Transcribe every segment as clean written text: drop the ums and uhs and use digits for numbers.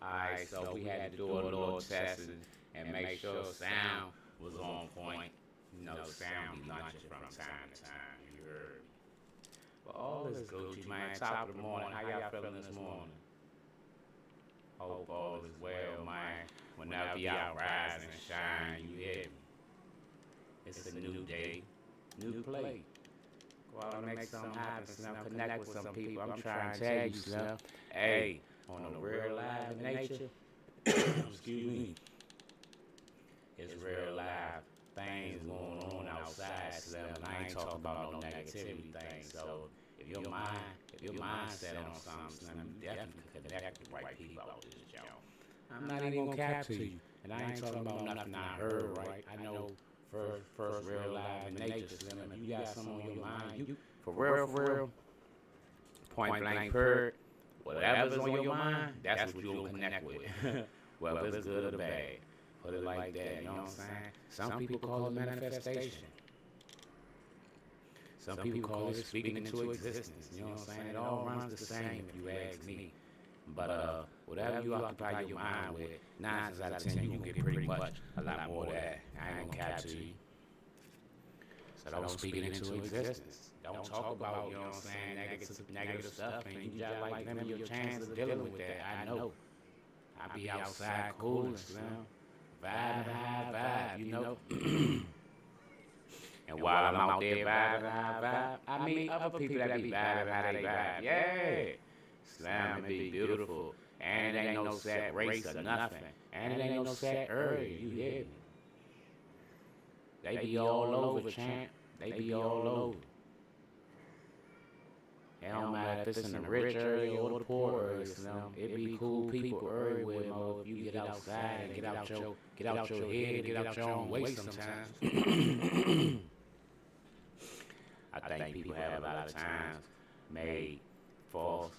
Alright, so we had to do a little test and make sure sound was on point. You know, sound be lunching from time to time. You heard me. But all this Gucci, man. Top of the morning. How y'all feeling this morning? Hope all is well, man. Whenever y'all rise and shine, you hear me. It's a new day, new play. Go out and make something happen, Slim. Connect with some people. I'm trying to tell you, Slim. Hey, on the real live nature, excuse me, it's real live things going on outside, Slim. And I ain't talking about no negativity things. So if your mindset on something, Slim, you definitely can connect with the right people out this job. I'm not even gonna cap to you, and I ain't talking about nothing I heard, right? I know first real live in nature, Slim. If you got something on your mind, you for real, point blank, period. Whatever's on your mind, that's what you'll connect with. Whether it's good or bad. Put it like that, you know what I'm saying? Some people call it manifestation. Some people call it speaking into existence. You know what I'm saying? It all runs the same if you ask me. But whatever you occupy your mind with, 9 times out of 10 you gonna get pretty much a lot more of that. I ain't gonna cap to you. So don't speak it into existence. Don't talk about, you know what I'm saying, negative stuff, and you just like limit your chances of dealing with that. I know. I be outside coolin', Slim. Vibe, you know. And while I'm out there vibe, I meet other people that be vibing how they vibe. Yeah. Slim, it be beautiful. And it ain't no set race or nothing. And it ain't no set area, you hear me? They be all over, champ. They be all over. It don't matter if it's in the rich area or the poor area, Slim. It be cool people everywhere, Mo. If you get outside and get out your head and get out your own way sometimes. I think people have a lot of times made false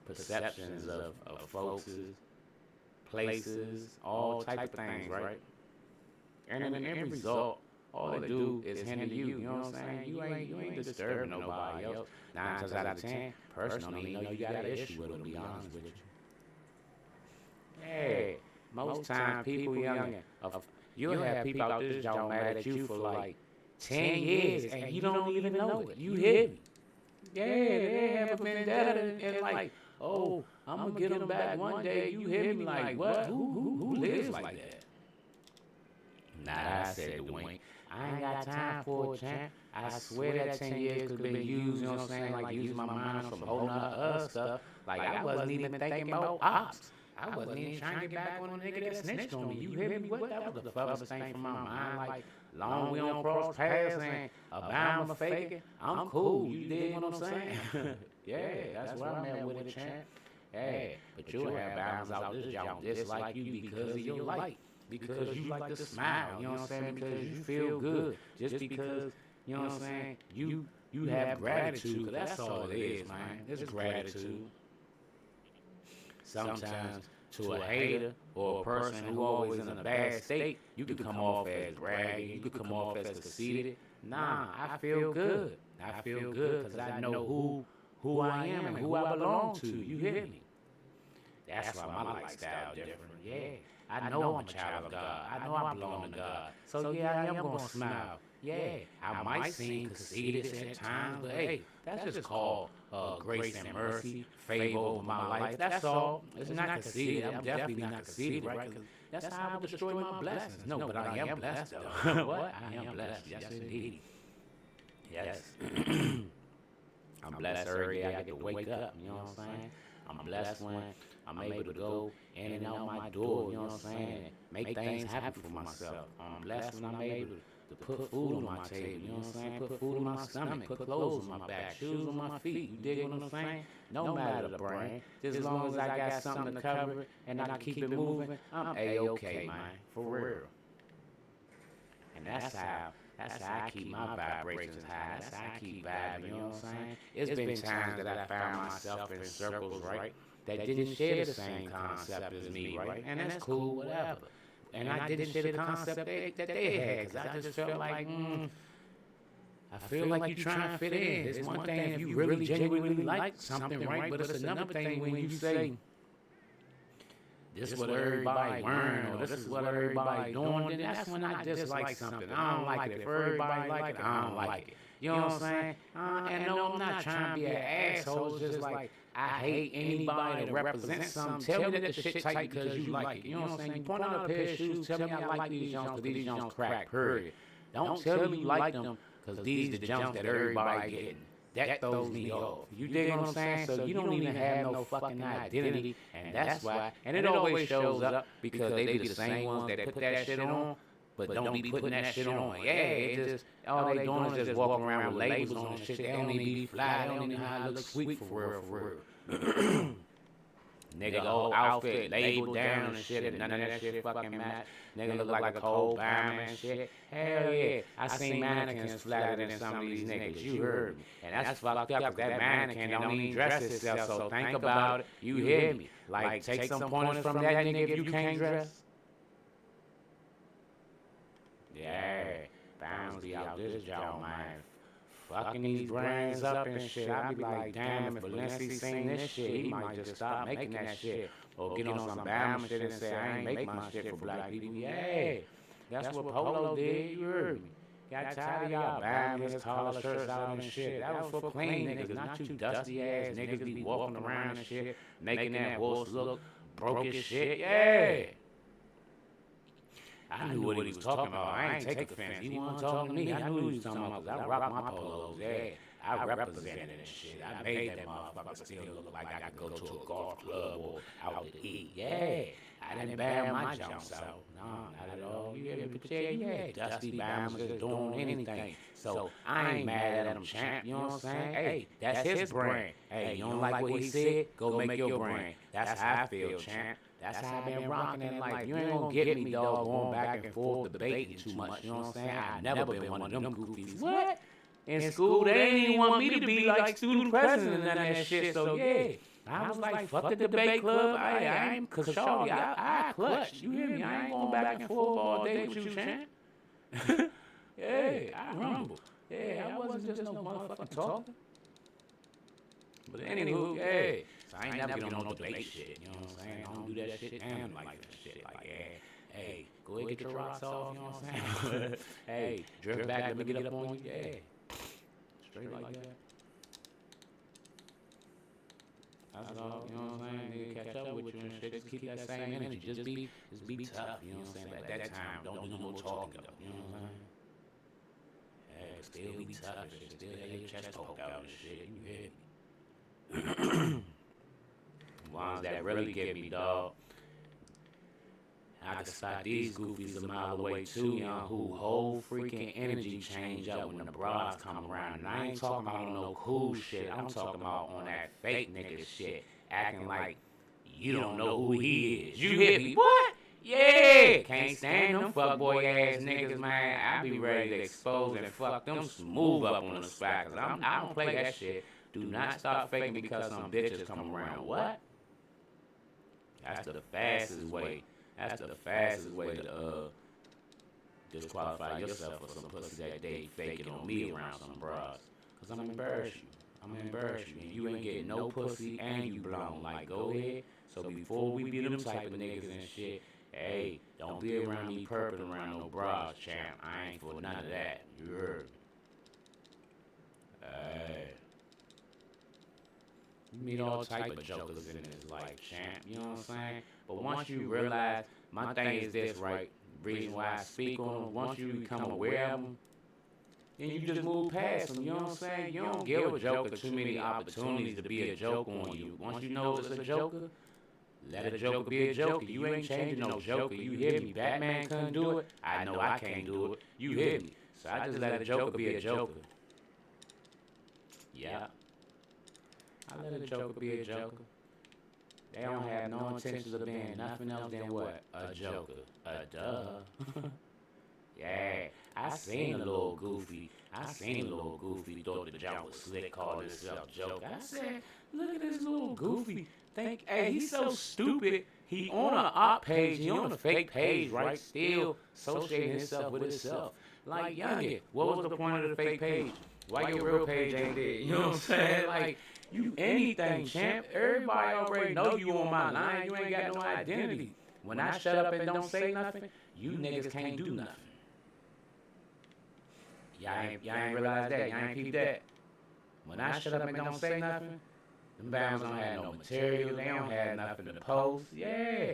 perceptions of folks, places, all type of things, right? And in the end result, all they do is hinder you. You know what I'm saying? You ain't disturbing nobody else. 9 times out of 10, personally, you know you got an issue with them, to be honest with you. Yeah, most times people youngin', you'll have people out this job mad at you for like 10 years and you don't even know it. You hear me? Yeah, they have a vendetta and like, oh, I'm gonna get them back one day. You hear me? Like, what? Who lives like that? Nah, I said Dwayne. I ain't got time for it, champ. I swear that 10 years could have been used, you know what I'm saying? Like, using my mind on some whole nother other stuff. Like, I wasn't even thinking about ops. I wasn't even trying to get back on a nigga that snitched on me. You hear me? What? That was the furthest thing from my mind. Like, long we don't cross paths and Obama faking. I'm cool. You dig what I'm saying? Yeah, that's where I'm at with it, champ. Yeah, but you'll have bounds out this job just like you because of your light. Because you like to smile, you know what I'm saying? Because you feel good. Just because, you know what I'm saying, you have gratitude. Because that's all it is, man. It's gratitude. Sometimes to a hater or a person who always in a bad state, you could come off as bragging. You could come off as conceited. Nah, I feel good. I feel good because I know who I am and who I belong to. You hear me? That's why my lifestyle different. Yeah. I know I'm a child of God. I know I belong to God. So yeah, I am going to smile. Yeah, I might seem conceited at times, but hey, that's just called grace and mercy, favor over my life. That's all. It's not conceited. I'm definitely not conceited, right? Because that's how I would destroy my blessings. No, but I am blessed, though. What? I am blessed. Yes, indeed. Yes. I'm blessed every day I get to wake up. You know what I'm saying? I'm blessed when I'm able to go in and out my door, you know what I'm saying? Make things happen for myself. I'm blessed when I'm able to put food on my table, you know what I'm saying? Put food in my stomach, put clothes on my back, shoes on my feet, you dig what I'm saying? No matter the brand, just as long as I got something to cover it and I keep it moving, I'm A-okay, man, for real. And that's how I keep my vibrations high. That's how I keep vibing, you know what I'm saying? It's been times that I found myself in circles, right? That didn't share the same concept as me, right? And that's cool, whatever. And I didn't share the concept that they had, because I just felt like, I feel like you're trying to fit in. It's one thing if you really genuinely like something, right? But it's another thing when you say, this is what everybody wearing, or this is what everybody doing, then that's when I dislike something. I don't like it. If everybody like it, I don't like it. You know what I'm saying? And no, I'm not trying to be an asshole. It's just like, I hate anybody that represents something. Tell me that the shit tight because you like it. You know what I'm saying? You point out a pair of shoes, tell me I like these Jones because these Jones crack, period. Don't tell me you like them because these the Jones that everybody getting. That throws me off. You dig what I'm saying? So you don't even have no fucking identity, and that's why. And it always shows up because they be the same ones that put that shit on, but don't be putting that shit on. Yeah, it just all they doing is just walking around with labels on and shit. They don't even be fly. They don't even know how to look sweet for real. Nigga, whole outfit labeled down and shit, and none of that shit fucking match. Nigga look like a cold fireman and shit. Hell yeah. I seen mannequins flatter than some of these niggas. You heard me. And that's fucked up because that mannequin don't even dress itself. So think about it. You hear me. Like, take some pointers from that nigga if you can't dress. Yeah. Bounds be out this job, man. Fucking these brands up and shit. I be like, damn, if Balenci seen this shit, he might just stop making that shit. Or get on some Bama shit and say, I ain't make my shit for black people. Yeah, that's what Polo did, you heard me. Got tired of y'all buying his collar shirts out and shit. That was for clean niggas, not you dusty ass niggas be walking around and shit, making that horse look broke as shit. Yeah. I knew what he was talking about. I ain't take offense. He wasn't talking to me. I knew he was talking about because I rock my polos. Yeah, I represented and shit. I made that motherfucker still look like I could go to a golf club or out to eat. Yeah, I didn't bam my jumps out. No, not at all. You hear me? But yeah, Dusty Bams just doing anything. So I ain't mad at him, champ. You know what I'm saying? Hey, that's his brand. Hey, you don't like what he said? Go make your brand. That's how I feel, champ. That's how I've been rocking in life. You ain't gonna get me, dog, going back and forth debating too much. You know what I'm saying? I never been one of them goofies. What? In school, they didn't even want me to be like student president and none of that shit. So yeah, I was like, fuck the debate club. I ain't, cause shorty, I clutch. You hear me? I ain't going back and forth all day with you, champ. Yeah, I rumble. Yeah, I wasn't just no motherfucking talker. But anywho, yeah. So I ain't never get on no debate shit, you know what I'm saying? I don't do that shit damn like that shit. Like, yeah, hey, go ahead, get your rocks off, you know what I'm saying? Hey, drift back, let me get up on you, yeah. Straight like that. That's all, you know what I'm saying? Nigga catch up with you and shit, just keep that same energy. Just be tough, you know what I'm saying? But at that time, don't do no more talking, though, you know what I'm saying? Hey, still be tough and shit, still have your chest poked out and shit, you hear me? Ones that really get me, dog. I can spot these goofies a mile away too, you know, who whole freaking energy change up when the bras come around. And I ain't talking about on no cool shit. I'm talking about on that fake nigga shit, acting like you don't know who he is. You hear me? What? Yeah, can't stand them fuckboy ass niggas, man. I be ready to expose and fuck them smooth up on the spot. Cause I don't play that shit. Do not stop faking because some bitches come around. What? That's the fastest way. That's the fastest way to disqualify yourself for some pussy that they faking on me around some bras. Cause I'm embarrass you. I'm embarrass you. And you ain't getting no pussy and you blown. Like, go ahead. So before we be them type of niggas and shit, hey, don't be around me purping around no bras, champ. I ain't for none of that. You heard me. Hey. You meet all type of jokers in this life, champ. You know what I'm saying? But once you realize, my thing is this, right? Reason why I speak on them, once you become aware of them, then you just move past them, you know what I'm saying? You don't give a joker too many opportunities to be a joke on you. Once you know it's a joker, let a joker be a joker. You ain't changing no joker. You hear me? Batman couldn't do it. I know I can't do it. You hear me? So I just let a joker be a joker. Yeah. I let a joker be a joker. They don't have no intentions of being nothing else than what? A joker. A duh. Yeah, I seen a little goofy. Thought the jump was slick, called himself joke. I said, look at this little goofy. Think, hey, he's so stupid. He on an op page, he on a fake page, right? Still associating himself with himself. Like, youngin', what was the point of the fake page? Why your real page ain't there? You know what I'm saying? Like, You anything, champ. Everybody already know you on my line. You ain't got no identity. When I shut up and don't say nothing, you niggas can't do nothing. Y'all ain't realize that. Y'all ain't peep that. When I shut up and don't say nothing, them bounds don't have no material. They don't have nothing to post. Yeah.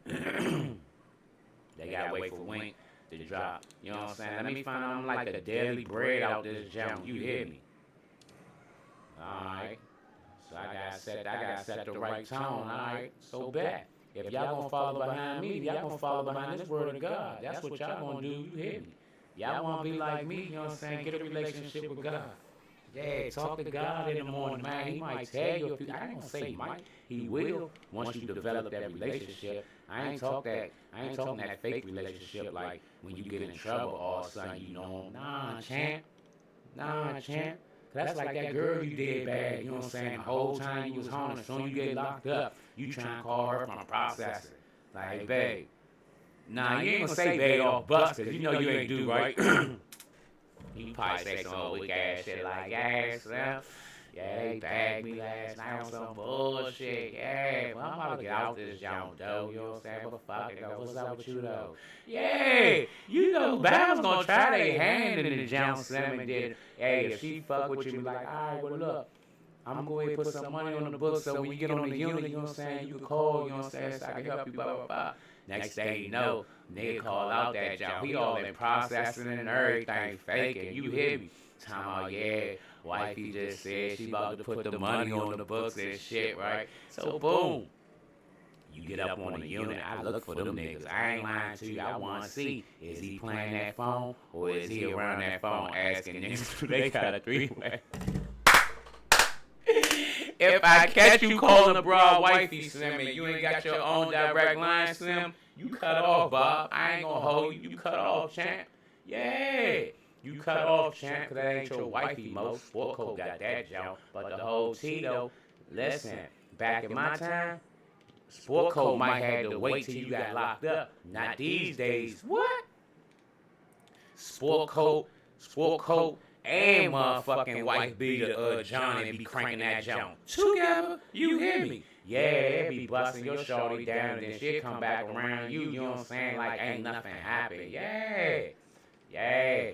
They gotta wait for Wink to drop. You know what I'm saying? Let me find out I'm like a daily bread out this jump. You hear me? Alright. So I gotta set the right tone. Alright. So bet. If y'all gonna follow behind me, y'all gonna follow behind this word of God. That's what y'all gonna do. You hear me? Y'all wanna be like me, you know what I'm saying? Get a relationship with God. Yeah, talk to God in the morning, man. He might tell you if you, I ain't gonna say he might. He will once you develop that relationship. I ain't talking that fake relationship like when you get in trouble all of a sudden you know, nah, champ. That's like that girl you did bad, you know what I'm saying? The whole time you was home, as soon as you get locked up, you try and call her from a processor. Like, hey, babe. Nah, you ain't gonna say babe off bus, cause you know you ain't do right. You probably say some old weak ass shit like, yeah, they bagged me last night on some bullshit. Yeah, well, I'm about to get out this junk, though. You know what I'm saying? But fuck it, though. What's up with you, though? Yeah, you know, Bama's gonna try their hand in the junk, Slim, and then, hey, if she fuck with you, be like, all right, well, look, I'm gonna go ahead and put some money on the book so when you get on the unit, you know what I'm saying, you can call, you know what I'm saying, so I can help you, blah, blah, blah. Next thing you know, nigga call out that junk. He all in processing and everything, faking. You hear me? Time out, yeah. Wifey just said she about to put the money on the books and shit, right? So boom. You get up on the unit, I look for them niggas. I ain't lying to you. I want to see, is he playing that phone or is he around that phone asking niggas if they got a three-way? If I catch you calling a broad wifey, Slim, and you ain't got your own direct line, Slim, you cut off, Bob. I ain't gonna hold you. You cut off, champ. Yeah. You cut off, champ, because that ain't your wifey, Mo. Sport Coat got that jump. But the whole Tito, listen, back in my time, Sport Coat might have to wait till you got locked up. Not these days. What? Sport Coat, and motherfucking wife beater Johnny be cranking that jump together. You hear me? Yeah, it be busting your shorty down and then she'll come back around you. You know what I'm saying? Like ain't nothing happened. Yeah.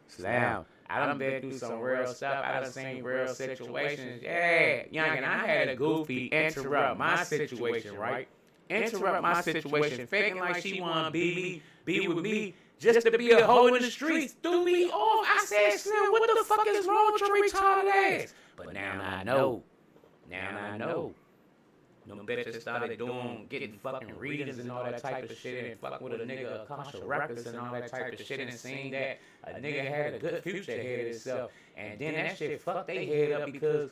Slam. I done been through some real stuff. I done seen real situations. Yeah, youngin', I had a goofy interrupt my situation, right? Interrupt my situation, faking like she wanna be with me. Just to be a hoe in the streets, threw me off. I said, Slim, what the fuck is wrong with your retarded ass? But now I know. Them bitches started getting fucking readings and all that type of shit and fuck with a nigga, Akasha Records and all that type of shit and seen that a nigga had a good future ahead of himself. And then that shit fucked they head up because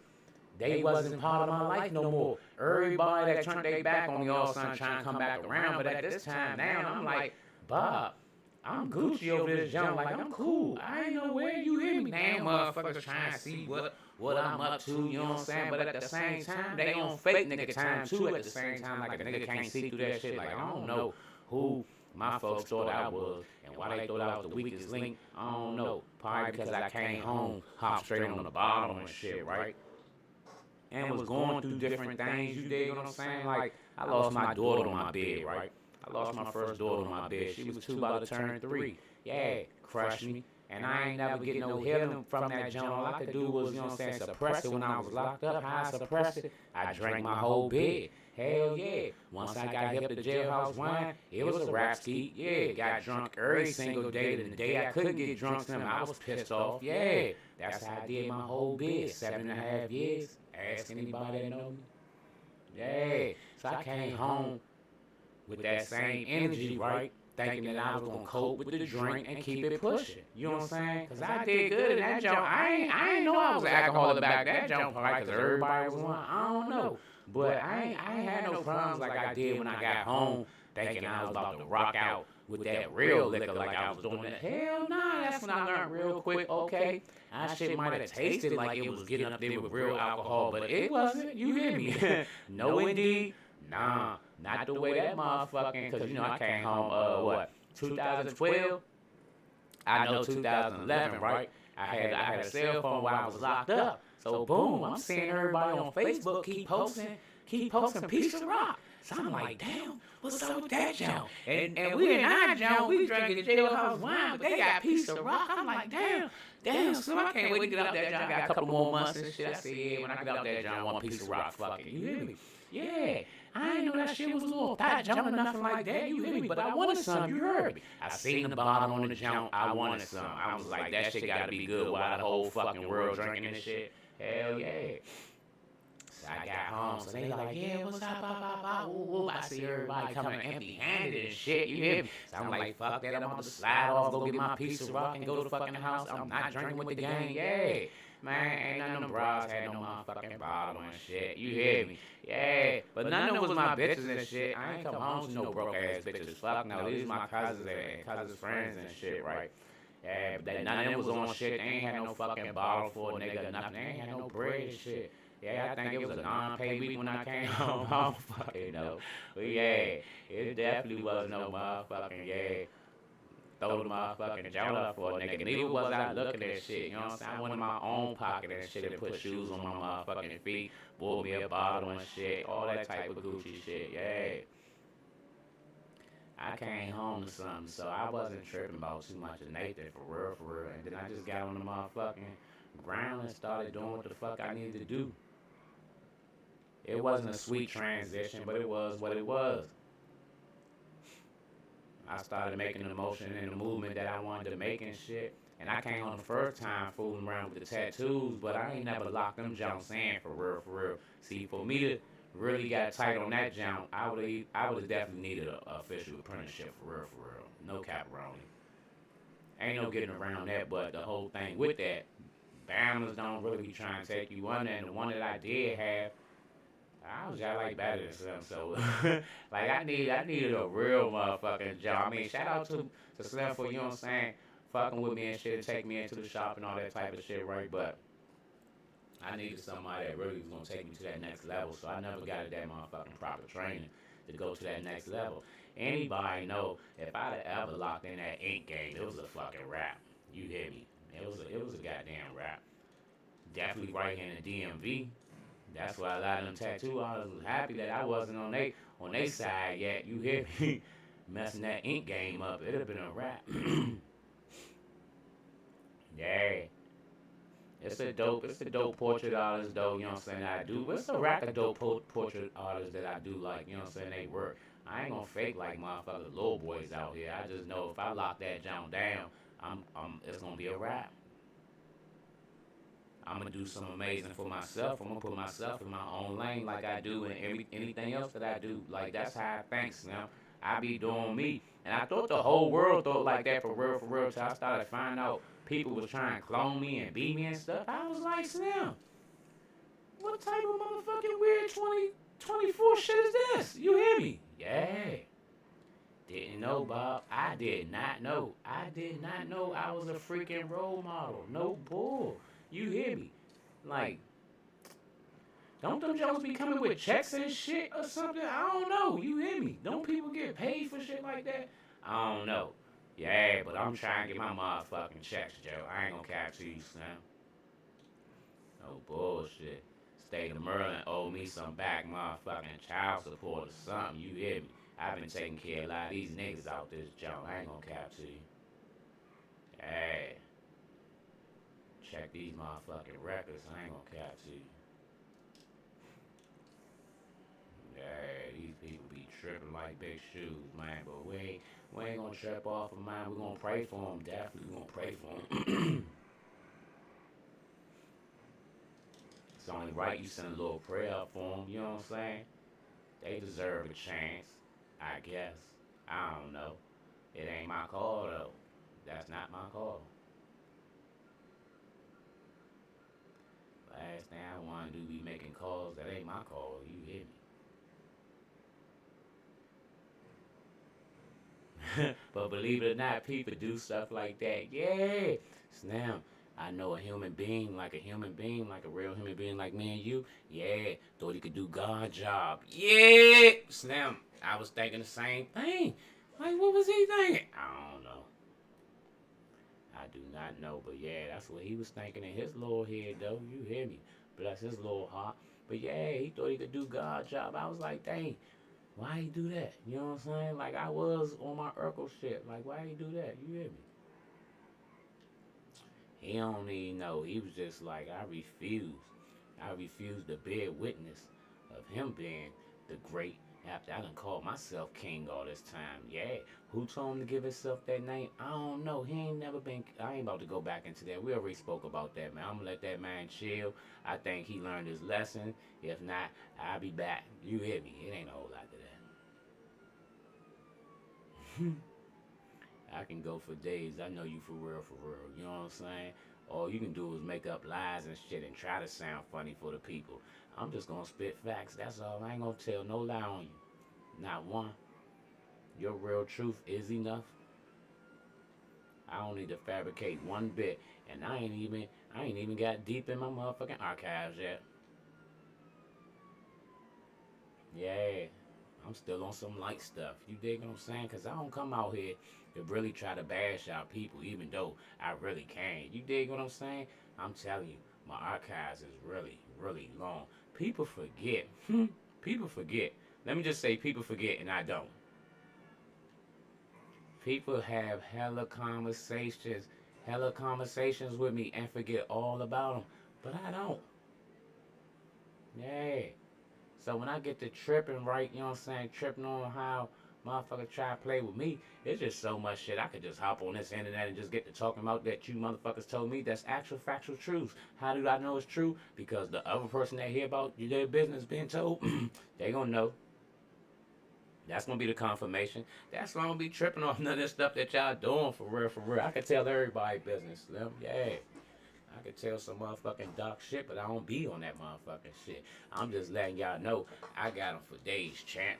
they wasn't part of my life no more. Everybody that turned their back on me all of a sudden trying to come back around. But at this time now, I'm like, Bob, I'm Gucci over this jump, like I'm cool. I ain't know where you hear me. Damn motherfuckers trying to see what I'm up to, you know what I'm saying? But at the same time, they on fake nigga time too at the same time. Like a nigga can't see through that shit. Like I don't know who my folks thought I was and why they thought I was the weakest link. I don't know. Probably because I came home, hopped straight on the bottom and shit, right? And was going through different things, you dig what I'm saying? Like I lost my daughter on my bed, right? I lost my first daughter on my bed. She was 2 about to turn 3. Yeah, crushed me. And I ain't never get no healing from that junk. All I could do was, you know what I'm saying, suppress it when I was locked up. How I suppressed it? I drank my whole bed. Hell yeah. Once I got hip to jailhouse wine, it was a rap ski. Yeah, got drunk every single day. The day I couldn't get drunk, I was pissed off. Yeah, that's how I did my whole bed. 7.5 years. Ask anybody that know me. Yeah, so I came home with that same energy, right? Thinking that I was gonna cope with the drink and keep it pushing. You know what I'm saying? Cause I did good in that jump. I ain't know I was an alcoholic back that jump, right? Cause everybody was on. I don't know, but I ain't had no problems like I did when I got home, thinking I was about to rock out with that real liquor like I was doing that. Hell nah, that's when I learned real quick. Okay, that shit might have tasted like it was getting up there with real alcohol, but it wasn't. You hear me? No indeed. Nah, not the way that motherfucking, cause you know I came home, 2012? I know 2011, right? I had a cell phone while I was locked up. So boom, I'm seeing everybody on Facebook keep posting Piece of Rock. So I'm like, damn, what's up with that junk? And we in our junk, we drinking jailhouse wine, but they got Piece of Rock. I'm like, damn, so I can't wait to get out that junk. I got a couple more months and shit. I said, yeah, when I get out that junk, I want Piece of Rock. Fuck it, you hear me? Yeah. I ain't know that shit was a little fat junk or nothing like that, you hear me? But I wanted some, you heard me. I seen the bottle on the junk, I wanted some. I was like, that shit gotta be good while the whole fucking world drinking this shit. Hell yeah. So I got home, so they like, yeah, what's up, I see everybody coming empty-handed and shit, you hear me? So I'm like, fuck that, I'm about to slide off, go get my Piece of Rock and go to the fucking house. I'm not drinking with the gang, yeah. Man, ain't none of them bras had no motherfucking bottle and shit, you hear me? Yeah, but none of them was my bitches and shit. I ain't come home to no broke-ass bitches, fuck no, these my cousins and cousins' friends and shit, right? Yeah, but none of them was on shit. They ain't had no fucking bottle for a nigga or nothing. They ain't had no bread and shit. Yeah, I think it was a non-pay week when I came home. I don't fucking know. But yeah, it definitely was no motherfucking, yeah. Throw the motherfucking joint up for a nigga. Neither was I looking at shit, you know what I'm saying? I went in my own pocket and shit and put shoes on my motherfucking feet, bought me a bottle and shit, all that type of Gucci shit, yeah. I came home to something, so I wasn't tripping about too much of Nathan, for real. And then I just got on the motherfucking ground and started doing what the fuck I needed to do. It wasn't a sweet transition, but it was what it was. I started making the motion and the movement that I wanted to make and shit. And I came on the first time fooling around with the tattoos, but I ain't never locked them jumps in, for real. See, for me to really got tight on that jump, I would have definitely needed an official apprenticeship, for real. No caparoni. Ain't no getting around that, but the whole thing with that, Bama's don't really be trying to take you under, and the one that I did have, I was just like better than Slim, so like I needed a real motherfucking job. I mean, shout out to Slim for, you know what I'm saying, fucking with me and shit, and take me into the shop and all that type of shit, right? But I needed somebody that really was gonna take me to that next level, so I never got that motherfucking proper training to go to that next level. Anybody know if I'd have ever locked in that ink game, it was a fucking rap. You hear me? It was a goddamn rap. Definitely right here in the DMV. That's why a lot of them tattoo artists was happy that I wasn't on they side yet. You hear me? Messing that ink game up, it'd have been a rap. Yeah. It's a dope portrait artist though, you know what I'm saying, that I do. It's a rack of dope portrait artists that I do like, you know what I'm saying, they work. I ain't gonna fake like motherfuckers little boys out here. I just know if I lock that jump down, it's gonna be a rap. I'm gonna do something amazing for myself. I'm gonna put myself in my own lane like I do in anything else that I do. Like that's how I think, now. I be doing me. And I thought the whole world thought like that, for real, till I started finding out people was trying to clone me and beat me and stuff. I was like, Slim, what type of motherfucking weird 2024 shit is this? You hear me? Yeah. Didn't know, Bob. I did not know I was a freaking role model. No bull. You hear me? Like, don't them Jones be coming with checks and shit or something? I don't know. You hear me? Don't people get paid for shit like that? I don't know. Yeah, but I'm trying to get my motherfucking checks, Joe. I ain't gonna cap to you, Slim. No bullshit. State of Maryland owe me some back motherfucking child support or something. You hear me? I've been taking care of a lot of these niggas out this junk. I ain't gonna cap to you. Yeah. Check these motherfucking records. I ain't gonna cap to you. Yeah, these people be tripping like big shoes, man. But we ain't gonna trip off of mine. We gonna pray for them. Definitely, we gonna pray for them. It's only right you send a little prayer up for them. You know what I'm saying? They deserve a chance, I guess. I don't know. It ain't my call though. That's not my call. Last thing I want to do be making calls that ain't my call. You hear me? But believe it or not, people do stuff like that. Yeah. Snap. I know a human being, like a real human being like me and you. Yeah. Thought he could do God's job. Yeah. Snap. I was thinking the same thing. Like, what was he thinking? I don't know. I do not know, but yeah, that's what he was thinking in his little head, though. You hear me? Bless his little heart. But yeah, he thought he could do God's job. I was like, dang, why he do that? You know what I'm saying? Like I was on my Urkel shit. Like why he do that? You hear me? He don't even know. He was just like, I refuse. I refuse to bear witness of him being the great after I done called myself king all this time. Yeah. Who told him to give himself that name? I don't know. He ain't never been. I ain't about to go back into that. We already spoke about that, man. I'm gonna let that man chill. I think he learned his lesson. If not, I'll be back. You hear me? It ain't a whole lot to that. I can go for days. I know you for real, for real. You know what I'm saying? All you can do is make up lies and shit and try to sound funny for the people. I'm just gonna spit facts. That's all. I ain't gonna tell no lie on you. Not one. Your real truth is enough. I don't need to fabricate one bit. And I ain't even got deep in my motherfucking archives yet. Yeah. I'm still on some light stuff. You dig what I'm saying? Cause I don't come out here to really try to bash out people, even though I really can. You dig what I'm saying? I'm telling you, my archives is really, really long. People forget. People forget. Let me just say, people forget, and I don't. People have hella conversations with me, and forget all about them, but I don't. Yeah. So when I get to tripping, right, you know what I'm saying, tripping on how motherfuckers try to play with me, it's just so much shit. I could just hop on this internet and just get to talking about that you motherfuckers told me that's actual factual truths. How do I know it's true? Because the other person that hear about their business being told, they gonna know. That's gonna be the confirmation. That's why I don't be tripping off none of this stuff that y'all doing for real, for real. I can tell everybody business, Slim. Yeah. I could tell some motherfucking dark shit, but I don't be on that motherfucking shit. I'm just letting y'all know I got them for days, champ.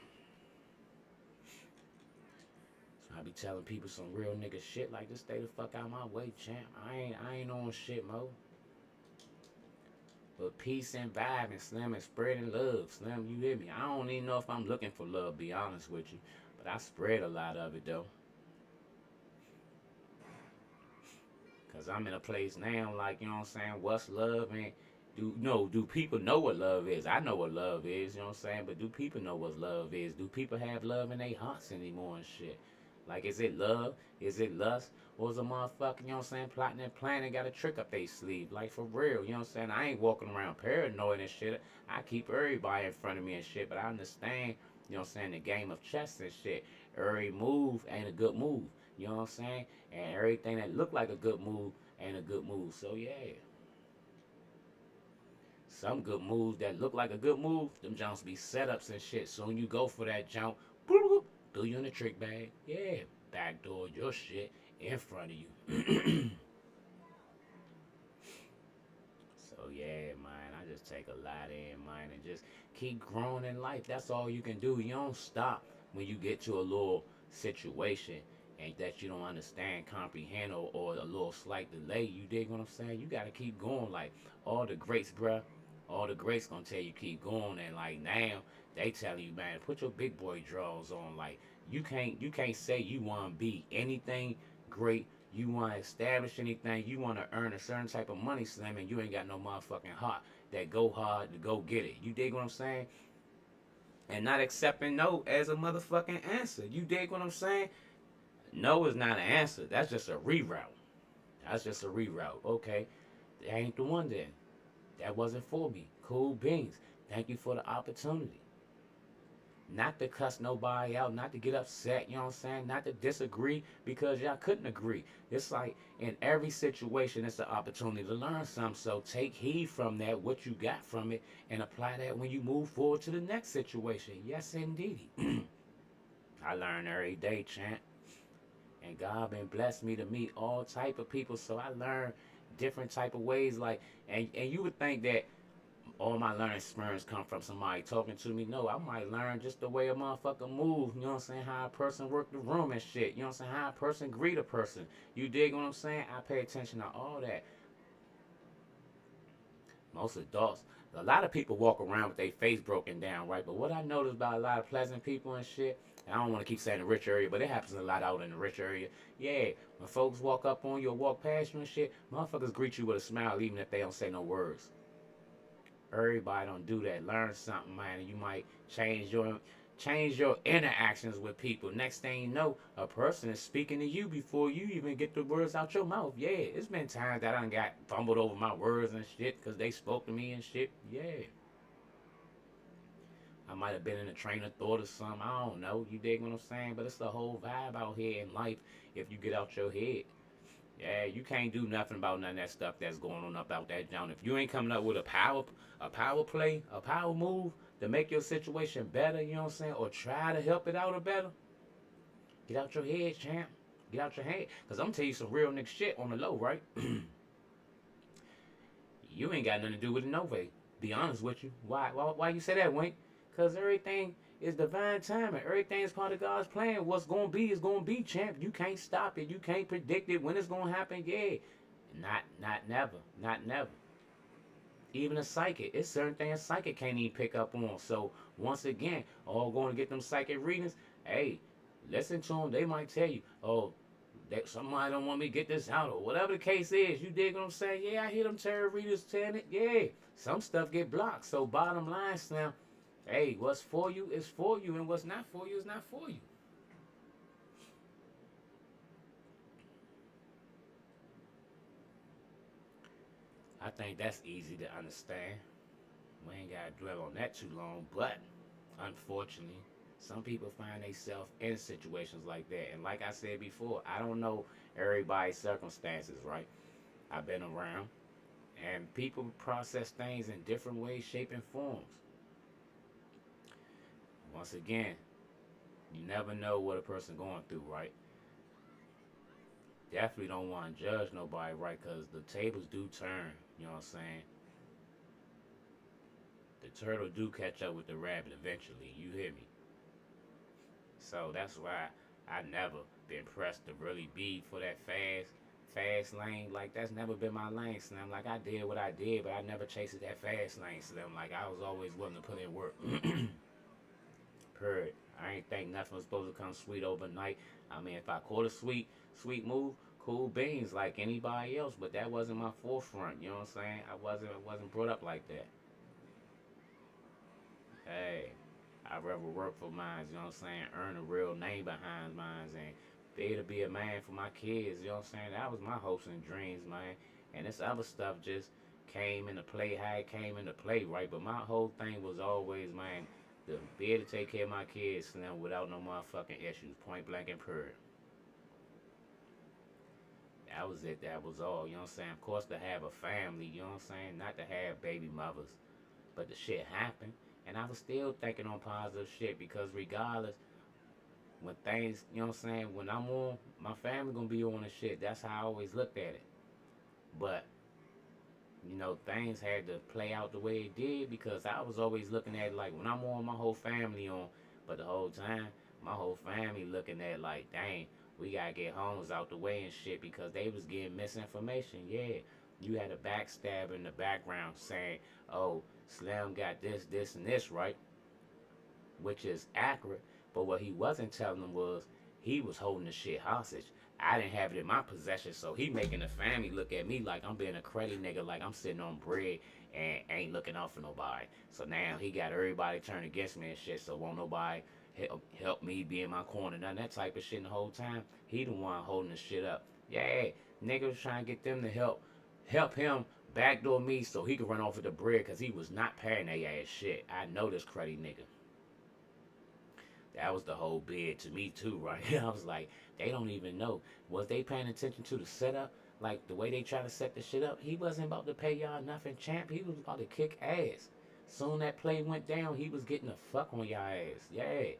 So I be telling people some real nigga shit like just stay the fuck out my way, champ. I ain't on shit, mo. But peace and vibe and Slim and spreading love. Slim, you hear me? I don't even know if I'm looking for love, be honest with you. But I spread a lot of it though. Cause I'm in a place now, like, you know what I'm saying, what's love and do people know what love is? I know what love is, you know what I'm saying? But do people know what love is? Do people have love in their hearts anymore and shit? Like, is it love? Is it lust? Or is a motherfucker, you know what I'm saying, plotting and planning, got a trick up their sleeve? Like, for real, you know what I'm saying? I ain't walking around paranoid and shit. I keep everybody in front of me and shit, but I understand, you know what I'm saying, the game of chess and shit. Every move ain't a good move. You know what I'm saying? And everything that look like a good move ain't a good move. So yeah. Some good moves that look like a good move, them jumps be setups and shit. So when you go for that jump, boop, boop, throw you in the trick bag. Yeah. Backdoor your shit in front of you. So yeah, man, I just take a lot in, man, and just keep growing in life. That's all you can do. You don't stop when you get to a little situation and that you don't understand, comprehend, or a little slight delay. You dig what I'm saying? You gotta keep going. Like all the greats, bruh. All the greats gonna tell you keep going, and like now they tell you, man, put your big boy drawers on. Like you can't say you wanna be anything great, you want to establish anything, you want to earn a certain type of money, Slim, and you ain't got no motherfucking heart that go hard to go get it. You dig what I'm saying? And not accepting no as a motherfucking answer. You dig what I'm saying? No is not an answer. That's just a reroute. That's just a reroute. Okay, that ain't the one then. That wasn't for me. Cool beans. Thank you for the opportunity. Not to cuss nobody out, not to get upset, you know what I'm saying? Not to disagree because y'all couldn't agree. It's like in every situation, it's an opportunity to learn something. So take heed from that, what you got from it, and apply that when you move forward to the next situation. Yes, indeed. I learn every day, champ. And God been blessed me to meet all type of people, so I learn different type of ways. Like, and you would think that all my learning experience come from somebody talking to me. No, I might learn just the way a motherfucker move. You know what I'm saying? How a person work the room and shit. You know what I'm saying? How a person greet a person. You dig what I'm saying? I pay attention to all that. Most adults, a lot of people walk around with their face broken down, right? But what I noticed about a lot of pleasant people and shit, And I don't want to keep saying the rich area, but it happens a lot out in the rich area. Yeah, when folks walk up on you or walk past you and shit, motherfuckers greet you with a smile even if they don't say no words. Everybody don't do that. Learn something, man. You might change your interactions with people. Next thing you know, a person is speaking to you before you even get the words out your mouth. Yeah, it's been times that I done got fumbled over my words and shit because they spoke to me and shit. Yeah. I might have been in a train of thought or something. I don't know. You dig what I'm saying? But it's the whole vibe out here in life if you get out your head. Yeah, you can't do nothing about none of that stuff that's going on up out that joint. If you ain't coming up with a power play, a power move to make your situation better, you know what I'm saying, or try to help it out or better, get out your head, champ. Get out your head. Cause I'm gonna tell you some real nigga shit on the low, right? You ain't got nothing to do with it no way. Be honest with you. Why you say that, Wink? Cause everything is divine timing. Everything is part of God's plan. What's gonna be is gonna be, champ. You can't stop it. You can't predict it when it's gonna happen. Yeah, not never, not never. Even a psychic, it's certain things a psychic can't even pick up on. So once again, all going to get them psychic readings. Hey, listen to them. They might tell you, oh, that somebody don't want me to get this out or whatever the case is. You dig what I'm saying? Yeah, I hear them tarot readers saying it. Yeah, some stuff get blocked. So bottom line, Slim, hey, what's for you is for you, and what's not for you is not for you. I think that's easy to understand. We ain't gotta dwell on that too long, but unfortunately, some people find themselves in situations like that. And like I said before, I don't know everybody's circumstances, right? I've been around, and people process things in different ways, shape, and forms. Once again, you never know what a person going through, right? Definitely don't want to judge nobody, right? Because the tables do turn. You know what I'm saying? The turtle do catch up with the rabbit eventually. You hear me? So that's why I never been pressed to really be for that fast lane. Like that's never been my lane, Slim. Like I did what I did, but I never chased that fast lane, Slim. Like I was always willing to put in work. Period. I ain't think nothing was supposed to come sweet overnight. I mean, if I caught a sweet move, cool beans like anybody else, but that wasn't my forefront. You know what I'm saying? I wasn't brought up like that. Hey, I'd rather work for mine, you know what I'm saying? Earn a real name behind mine and be able to be a man for my kids, you know what I'm saying? That was my hopes and dreams, man. And this other stuff just came into play how it came into play, right? But my whole thing was always, man, to be able to take care of my kids, Slim, without no motherfucking issues, point blank and period. That was it. That was all. You know what I'm saying? Of course, to have a family. You know what I'm saying? Not to have baby mothers, but the shit happened, and I was still thinking on positive shit because regardless, when things, you know what I'm saying? When I'm on, my family gonna be on the shit. That's how I always looked at it. But things had to play out the way it did because I was always looking at it like when I'm on, my whole family on, but the whole time, my whole family looking at like, dang, we gotta get homes out the way and shit because they was getting misinformation. Yeah, you had a backstabber in the background saying, oh, Slim got this, and this, right? Which is accurate. But what he wasn't telling them was he was holding the shit hostage. I didn't have it in my possession, so he making the family look at me like I'm being a cruddy nigga, like I'm sitting on bread and ain't looking out for nobody. So now he got everybody turned against me and shit. So won't nobody help me be in my corner, none of that type of shit. The whole time he the one holding the shit up. Yeah, nigga was trying to get them to help him backdoor me so he could run off with the bread because he was not paying their ass shit. I know this cruddy nigga. That was the whole bid to me too, right? I was like, they don't even know. Was they paying attention to the setup? Like the way they try to set the shit up? He wasn't about to pay y'all nothing, champ. He was about to kick ass. Soon that play went down, he was getting the fuck on y'all ass. Yeah.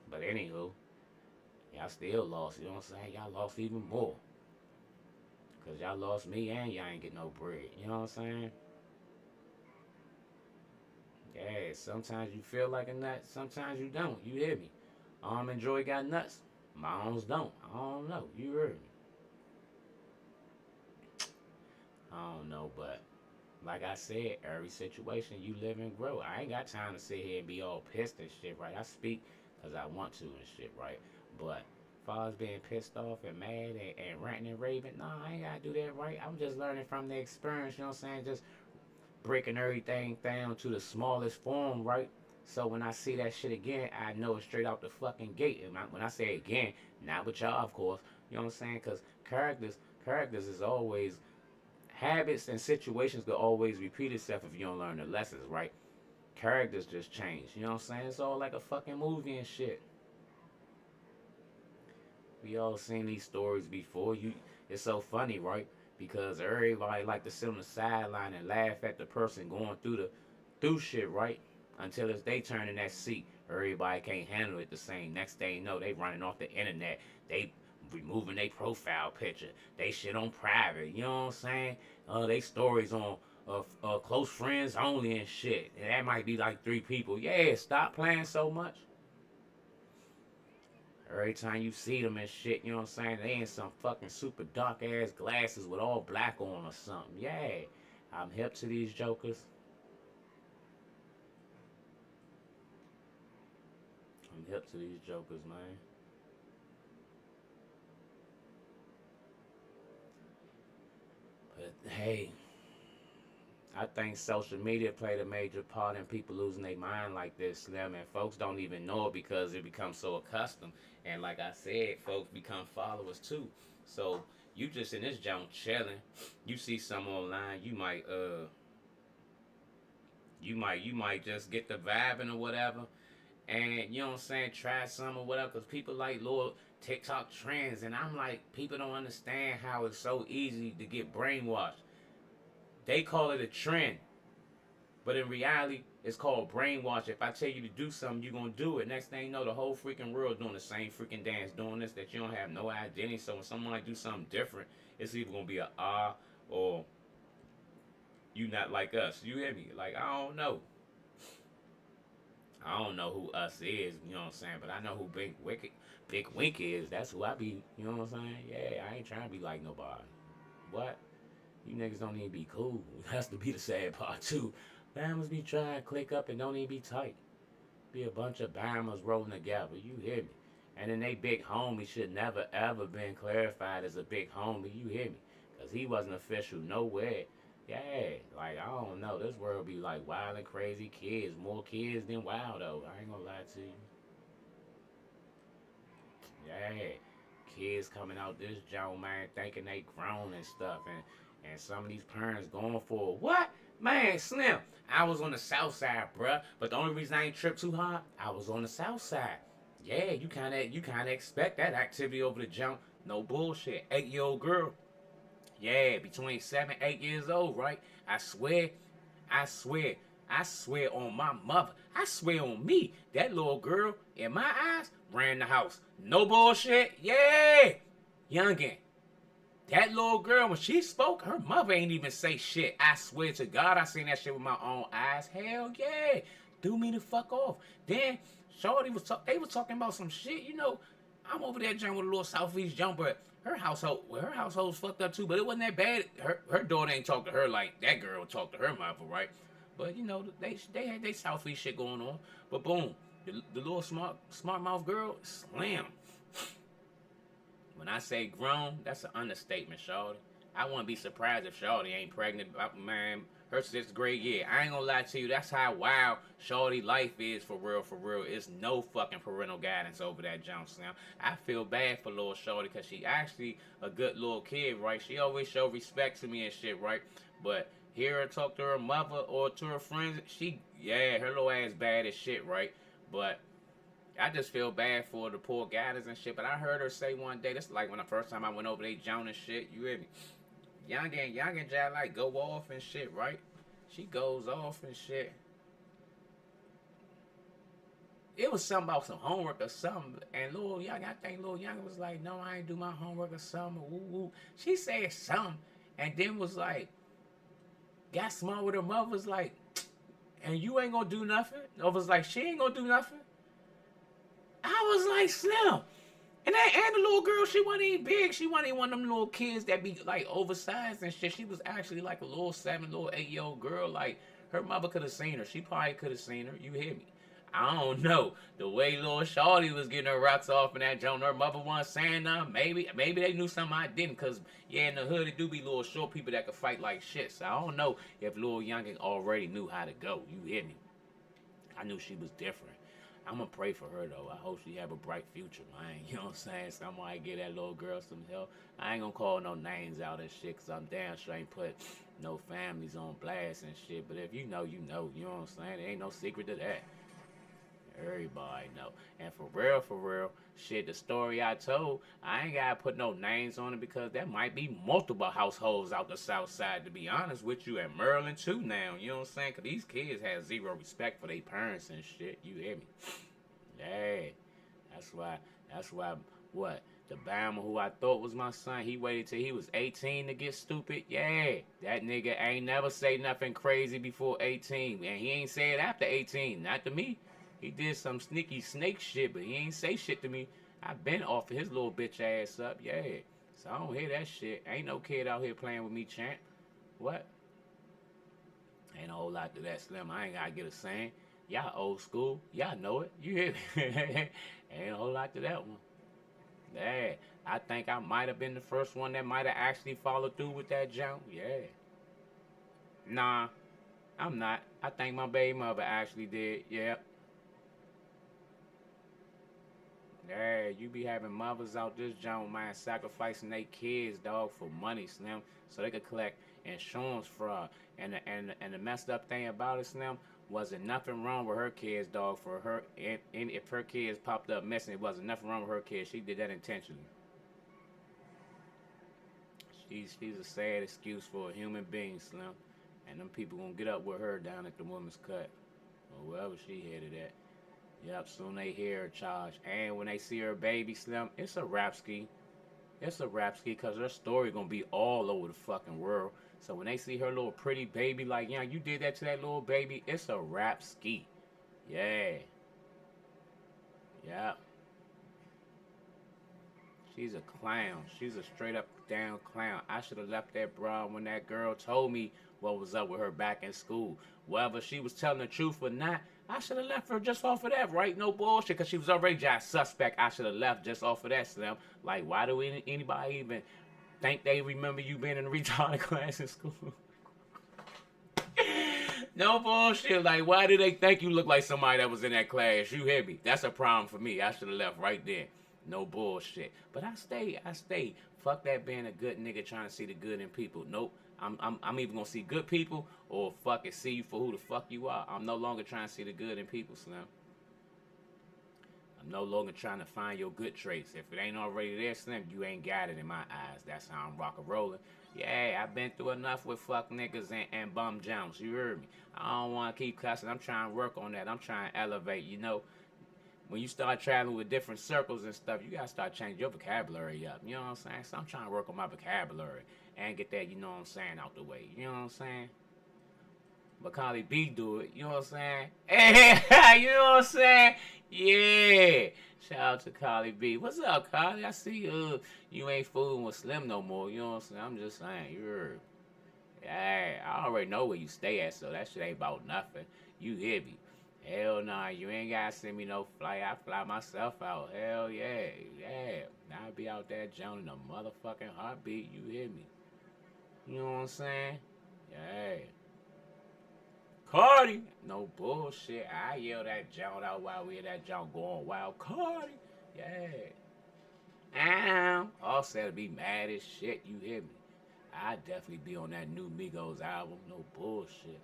But anywho, y'all still lost. You know what I'm saying? Y'all lost even more. Cause y'all lost me and y'all ain't get no bread. You know what I'm saying? Yeah, sometimes you feel like a nut, sometimes you don't. You hear me? And Joy got nuts. My arms don't. I don't know. You heard me. I don't know, but like I said, every situation you live and grow. I ain't got time to sit here and be all pissed and shit, right? I speak because I want to and shit, right? But as far as being pissed off and mad and ranting and raving, nah, I ain't gotta do that, right? I'm just learning from the experience, you know what I'm saying? Just breaking everything down to the smallest form, right? So when I see that shit again, I know it straight out the fucking gate. And when I say again, not with y'all, of course, you know what I'm saying? Because characters is always habits and situations could always repeat itself if you don't learn the lessons, right? Characters just change. You know what I'm saying? It's all like a fucking movie and shit. We all seen these stories before. It's so funny, right? Because everybody like to sit on the sideline and laugh at the person going through shit, right? Until it's they turn in that seat. Everybody can't handle it the same. Next thing you know, they running off the internet. They removing their profile picture. They shit on private. You know what I'm saying? They stories on close friends only and shit. And that might be like 3 people. Yeah, stop playing so much. Every time you see them and shit, you know what I'm saying? They in some fucking super dark ass glasses with all black on or something. Yeah, I'm hip to these jokers. I'm hip to these jokers, man. But hey, I think social media played a major part in people losing their mind like this, Slim, and folks don't even know it because it becomes so accustomed. And like I said, folks become followers too. So you just in this junk chilling. You see some online, you might just get the vibing or whatever, and you know what I'm saying, try some or whatever, because people like little TikTok trends, and I'm like, people don't understand how it's so easy to get brainwashed. They call it a trend, but in reality, it's called brainwash. If I tell you to do something, you're gonna do it. Next thing you know, the whole freaking world doing the same freaking dance, doing this that you don't have no identity. So when someone do something different, it's either gonna be a or you not like us. You hear me? Like I don't know who us is, you know what I'm saying, but I know who Big Wink is. That's who I be, you know what I'm saying? Yeah, I ain't trying to be like nobody. What? You niggas don't even be cool. That's to be the sad part too. Bammers be trying to click up and don't even be tight. Be a bunch of Bammers rolling together. You hear me? And then they big homie should never ever been clarified as a big homie. You hear me? Cause he wasn't official nowhere. Yeah, like I don't know. This world be like wild and crazy kids. More kids than wild though. I ain't gonna lie to you. Yeah, kids coming out this joint, man, thinking they grown and stuff, and some of these parents going for what? Man, Slim, I was on the south side, bruh. But the only reason I ain't tripped too hard, I was on the south side. Yeah, you kinda expect that activity over the jump. No bullshit. 8-year-old girl. Yeah, between 7, 8 years old, right? I swear, I swear on my mother. I swear on me. That little girl, in my eyes, ran the house. No bullshit. Yeah. Youngin. That little girl, when she spoke, her mother ain't even say shit. I swear to God, I seen that shit with my own eyes. Hell yeah. Do me the fuck off. Then, Shorty they was talking about some shit, you know. I'm over there jumping with a little Southeast jump, but her household's fucked up too, but it wasn't that bad. Her daughter ain't talk to her like that girl talked to her mother, right? But you know, they had their Southeast shit going on. But boom, the little smart mouth girl, slam. When I say grown, that's an understatement, Shawty. I wouldn't be surprised if Shawty ain't pregnant. Man, her 6th grade year. I ain't gonna lie to you. That's how wild Shawty life is for real, for real. It's no fucking parental guidance over that jump now. I feel bad for little Shawty because she actually a good little kid, right? She always show respect to me and shit, right? But hear her talk to her mother or to her friends, her little ass bad as shit, right? But I just feel bad for the poor guys and shit. But I heard her say one day, this is like when the first time I went over there, Joan and shit. You hear me? Young and Jai like go off and shit, right? She goes off and shit. It was something about some homework or something. And Lil Young, I think Lil Young was like, no, I ain't do my homework or something. Woo woo. She said something. And then was like, got smart with her mother, was like, and you ain't gonna do nothing? Or was like, she ain't gonna do nothing? I was like, Slim. And the little girl, she wasn't even big. She wasn't even one of them little kids that be like oversized and shit. She was actually like a little 8-year-old girl. Like her mother could have seen her. She probably could have seen her. You hear me? I don't know. The way little Shorty was getting her rocks off in that joint, her mother wasn't saying nothing. Maybe they knew something I didn't. Cause yeah, in the hood it do be little short people that could fight like shit. So I don't know if little youngin already knew how to go. You hear me? I knew she was different. I'm gonna pray for her though. I hope she have a bright future, man. You know what I'm saying? Somebody get that little girl some help. I ain't gonna call no names out and shit, cause I'm damn sure ain't put no families on blast and shit. But if you know, you know. You know what I'm saying? There ain't no secret to that. Everybody know. And for real, shit, the story I told, I ain't gotta put no names on it because there might be multiple households out the south side, to be honest with you, and Maryland too now. You know what I'm saying? Because these kids have zero respect for their parents and shit. You hear me? Yeah. That's why, what? The Bama who I thought was my son, he waited till he was 18 to get stupid. Yeah, that nigga ain't never say nothing crazy before 18. And he ain't say it after 18. Not to me. He did some sneaky snake shit, but he ain't say shit to me. I been off of his little bitch ass up. Yeah. So I don't hear that shit. Ain't no kid out here playing with me, champ. What? Ain't a whole lot to that, Slim. I ain't gotta get a saying. Y'all old school. Y'all know it. You hear me? Ain't a whole lot to that one. Yeah, I think I might have been the first one that might have actually followed through with that jump. Yeah. Nah, I'm not. I think my baby mother actually did. Yeah. Yeah, you be having mothers out this jump, man, sacrificing their kids, dog, for money, Slim, so they could collect insurance fraud. And the messed up thing about it, Slim, wasn't nothing wrong with her kids, dog. For her, and if her kids popped up missing, it wasn't nothing wrong with her kids. She did that intentionally. She's a sad excuse for a human being, Slim. And them people gonna get up with her down at the woman's cut, or wherever she headed at. Yep, soon they hear her charge. And when they see her baby, Slim, it's a rap ski. It's a rap ski because her story gonna be all over the fucking world. So when they see her little pretty baby, like, yeah, you did that to that little baby, it's a rap ski. Yeah, yeah. She's a clown. She's a straight up down clown. I should have left that bra when that girl told me what was up with her back in school. Whether she was telling the truth or not, I should have left her just off of that, right? No bullshit, because she was already just suspect. I should have left just off of that, Slim. Like, why do anybody even think they remember you being in a retarded class in school? No bullshit. Like, why do they think you look like somebody that was in that class? You hear me? That's a problem for me. I should have left right there. No bullshit. But I stay. Fuck that being a good nigga trying to see the good in people. Nope. I'm either gonna see good people or fuck it, see you for who the fuck you are. I'm no longer trying to see the good in people, Slim. I'm no longer trying to find your good traits. If it ain't already there, Slim, you ain't got it in my eyes. That's how I'm rock and rolling. Yeah, I've been through enough with fuck niggas and bum jumps. You heard me? I don't want to keep cussing. I'm trying to work on that. I'm trying to elevate. You know, when you start traveling with different circles and stuff, you gotta start changing your vocabulary up. You know what I'm saying? So I'm trying to work on my vocabulary and get that, you know what I'm saying, out the way. You know what I'm saying? But Carly B do it. You know what I'm saying? Hey, you know what I'm saying? Yeah. Shout out to Carly B. What's up, Carly? I see you ain't fooling with Slim no more. You know what I'm saying? I'm just saying. You're. Yeah, I already know where you stay at, so that shit ain't about nothing. You hear me? Hell nah, you ain't gotta send me no flight. I fly myself out. Hell yeah, yeah. I'll be out there joining a motherfucking heartbeat. You hear me? You know what I'm saying? Yeah. Cardi! No bullshit. I yell that joint out while we in that joint going wild. Cardi! Yeah. Ow. Offset to be mad as shit. You hear me? I definitely be on that new Migos album. No bullshit.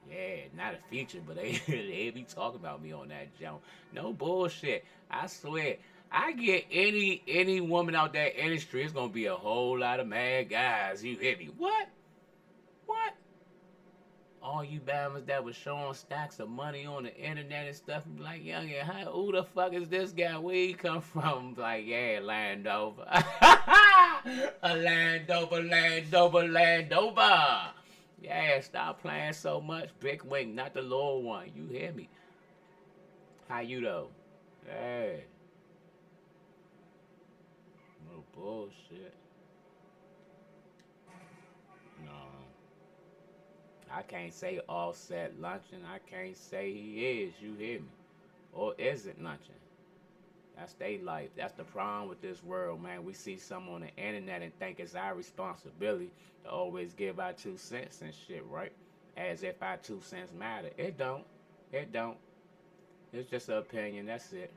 Yeah, not a feature, but they be talking about me on that jump. No bullshit. I swear. I get any woman out that industry, it's gonna be a whole lot of mad guys. You hear me? What? What? All you bammers that was showing stacks of money on the internet and stuff, be like, young, who the fuck is this guy? Where he come from? Like, yeah, Landover. A Landover. Yeah, stop playing so much. Big Wing, not the little one. You hear me? How you though? Hey. bullshit. No. I can't say Offset lunching. I can't say he is. You hear me? Or isn't lunching. That's their life. That's the problem with this world, man. We see something on the internet and think it's our responsibility to always give our 2 cents and shit, right? As if our 2 cents matter. It don't. It don't. It's just an opinion. That's it.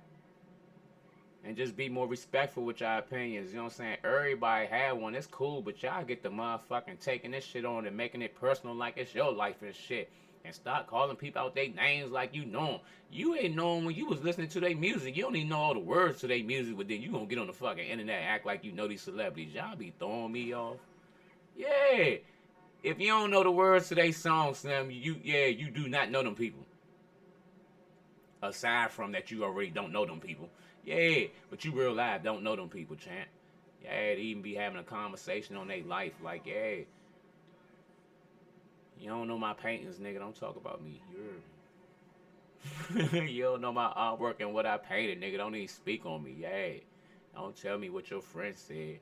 And just be more respectful with your opinions. You know what I'm saying? Everybody have one. It's cool, but y'all get the motherfucking taking this shit on and making it personal like it's your life and shit. And start calling people out their names like you know them. You ain't know 'em when you was listening to their music. You don't even know all the words to their music, but then you gonna get on the fucking internet and act like you know these celebrities. Y'all be throwing me off. Yeah. If you don't know the words to their songs, Slim, you do not know them people. Aside from that, you already don't know them people. Yeah, but you real life don't know them people, champ. Yeah, they even be having a conversation on their life, like, yeah, you don't know my paintings, nigga. Don't talk about me. You don't know my artwork and what I painted, nigga. Don't even speak on me. Yeah, don't tell me what your friend said.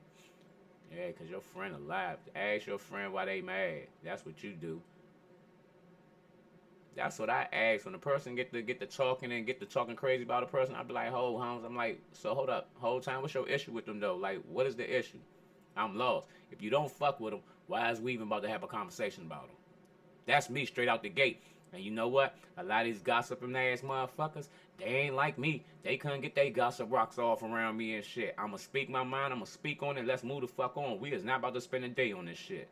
Yeah, cause your friend alive. Ask your friend why they mad. That's what you do. That's what I ask when the person get to talking and get to talking crazy about a person. I be like, hold, Holmes. I'm like, so hold up, whole time. What's your issue with them though? Like, what is the issue? I'm lost. If you don't fuck with them, why is we even about to have a conversation about them? That's me straight out the gate. And you know what? A lot of these gossiping ass motherfuckers, they ain't like me. They couldn't get their gossip rocks off around me and shit. I'ma speak my mind. I'ma speak on it. Let's move the fuck on. We is not about to spend a day on this shit.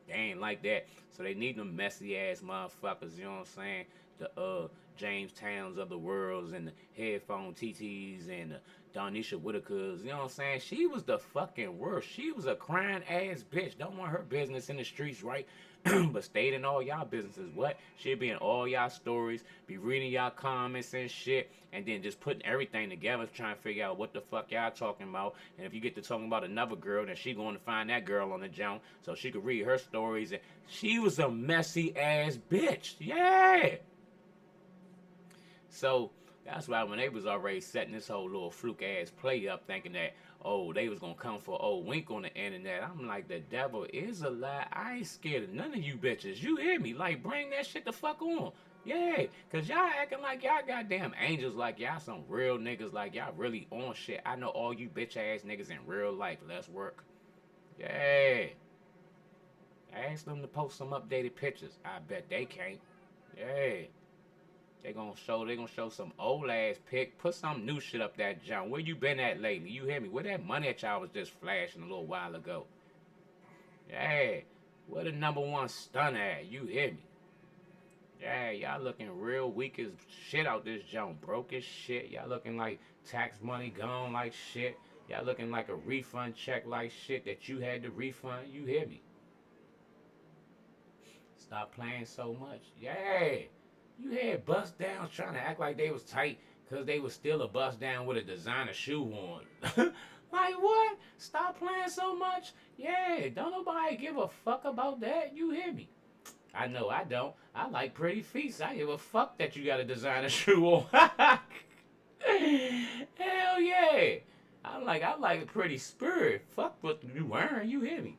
They ain't like that. So they need them messy ass motherfuckers, you know what I'm saying? The James Towns of the worlds and the headphone TTs and the Donisha Whitakers, you know what I'm saying? She was the fucking worst. She was a crying ass bitch. Don't want her business in the streets, right? But stayed in all y'all businesses. What? She'd be in all y'all stories, be reading y'all comments and shit, and then just putting everything together, trying to figure out what the fuck y'all talking about. And if you get to talking about another girl, then she going to find that girl on the jump so she could read her stories. And she was a messy ass bitch. Yeah. So that's why when they was already setting this whole little fluke ass play up, thinking that, oh, they was gonna come for old Wink on the internet. I'm like, the devil is a lie. I ain't scared of none of you bitches. You hear me? Like, bring that shit the fuck on. Yeah, cause y'all acting like y'all goddamn angels, like y'all some real niggas, like y'all really on shit. I know all you bitch ass niggas in real life. Let's work. Yeah. Ask them to post some updated pictures. I bet they can't. Yeah. They gonna show some old ass pic. Put some new shit up that junk. Where you been at lately? You hear me? Where that money that y'all was just flashing a little while ago? Yeah. Where the number one stun at? You hear me? Yeah, y'all looking real weak as shit out this junk. Broke as shit. Y'all looking like tax money gone like shit. Y'all looking like a refund check like shit that you had to refund. You hear me? Stop playing so much. Yeah. You had bust downs trying to act like they was tight because they was still a bust down with a designer shoe on. Like what? Stop playing so much. Yeah, don't nobody give a fuck about that. You hear me? I know I don't. I like pretty feet. I give a fuck that you got a designer shoe on. Hell yeah. I like a pretty spirit. Fuck what you wearing. You hear me?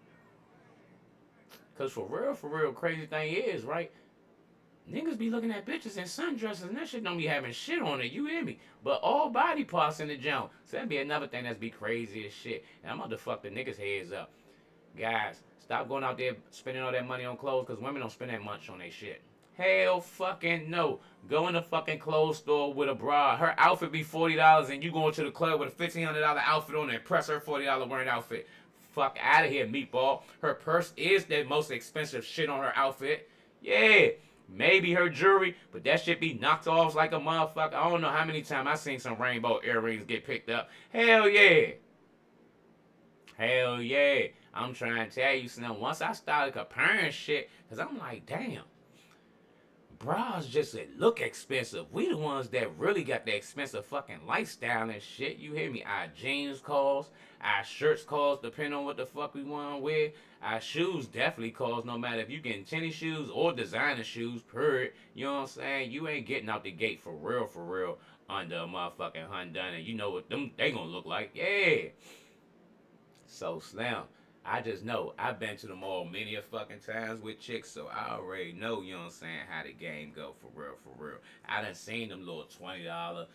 Cause for real, crazy thing is, right? Niggas be looking at bitches in sundresses and that shit don't be having shit on it, you hear me? But all body parts in the jump. So that'd be another thing that's be crazy as shit. And I'm about to fuck the niggas' heads up. Guys, stop going out there spending all that money on clothes because women don't spend that much on their shit. Hell fucking no. Go in the fucking clothes store with a bra. Her outfit be $40 and you going to the club with a $1,500 outfit on and press her $40 wearing outfit. Fuck out of here, meatball. Her purse is the most expensive shit on her outfit. Yeah. Maybe her jewelry, but that shit be knocked off like a motherfucker. I don't know how many times I seen some rainbow earrings get picked up. Hell yeah. Hell yeah. I'm trying to tell you something. Once I started comparing shit, because I'm like, damn, bras just look expensive. We the ones that really got the expensive fucking lifestyle and shit. You hear me? Our jeans cost, our shirts cost, depending on what the fuck we want to wear. Our shoes definitely cost, no matter if you getting tennis shoes or designer shoes, period. You know what I'm saying? You ain't getting out the gate for real, under a motherfucking Hyundai, and you know what them they gonna look like. Yeah. So Slim, I just know I've been to the mall many a fucking times with chicks, so I already know, you know what I'm saying, how the game go for real, for real. I done seen them little $20, $10,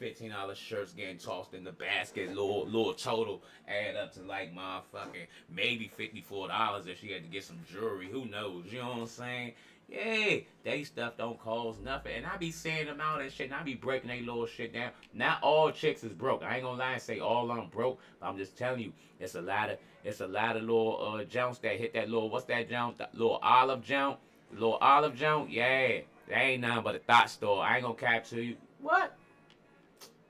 $15 shirts getting tossed in the basket, little total add up to like motherfucking maybe $54 if she had to get some jewelry. Who knows? You know what I'm saying? Yeah, they stuff don't cost nothing. And I be saying them out and shit, and I be breaking they little shit down. Not all chicks is broke. I ain't gonna lie and say all of them broke, but I'm just telling you, it's a lot of little jounts that hit that little, what's that jump? That little olive jump? Little olive jump? Yeah. That ain't nothing but a thought store. I ain't gonna cap to you. What?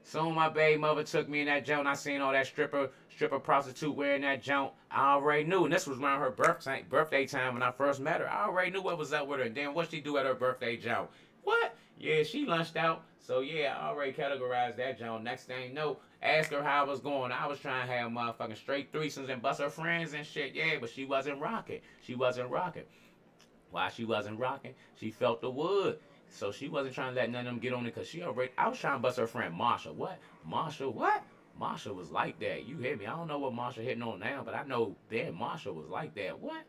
Soon my baby mother took me in that joint. I seen all that stripper prostitute wearing that joint. I already knew. And this was around her birthday time when I first met her. I already knew what was up with her. And then what she do at her birthday joint? What? Yeah, she lunched out. So yeah, I already categorized that joint. Next thing you know, asked her how it was going. I was trying to have motherfucking straight threesomes and bust her friends and shit. Yeah, but she wasn't rocking. She wasn't rocking. Why she wasn't rocking? She felt the wood. So she wasn't trying to let none of them get on it because she already. I was trying to bust her friend Marsha. What? Marsha, what? Marsha was like that. You hear me? I don't know what Marsha hitting on now, but I know then Marsha was like that. What?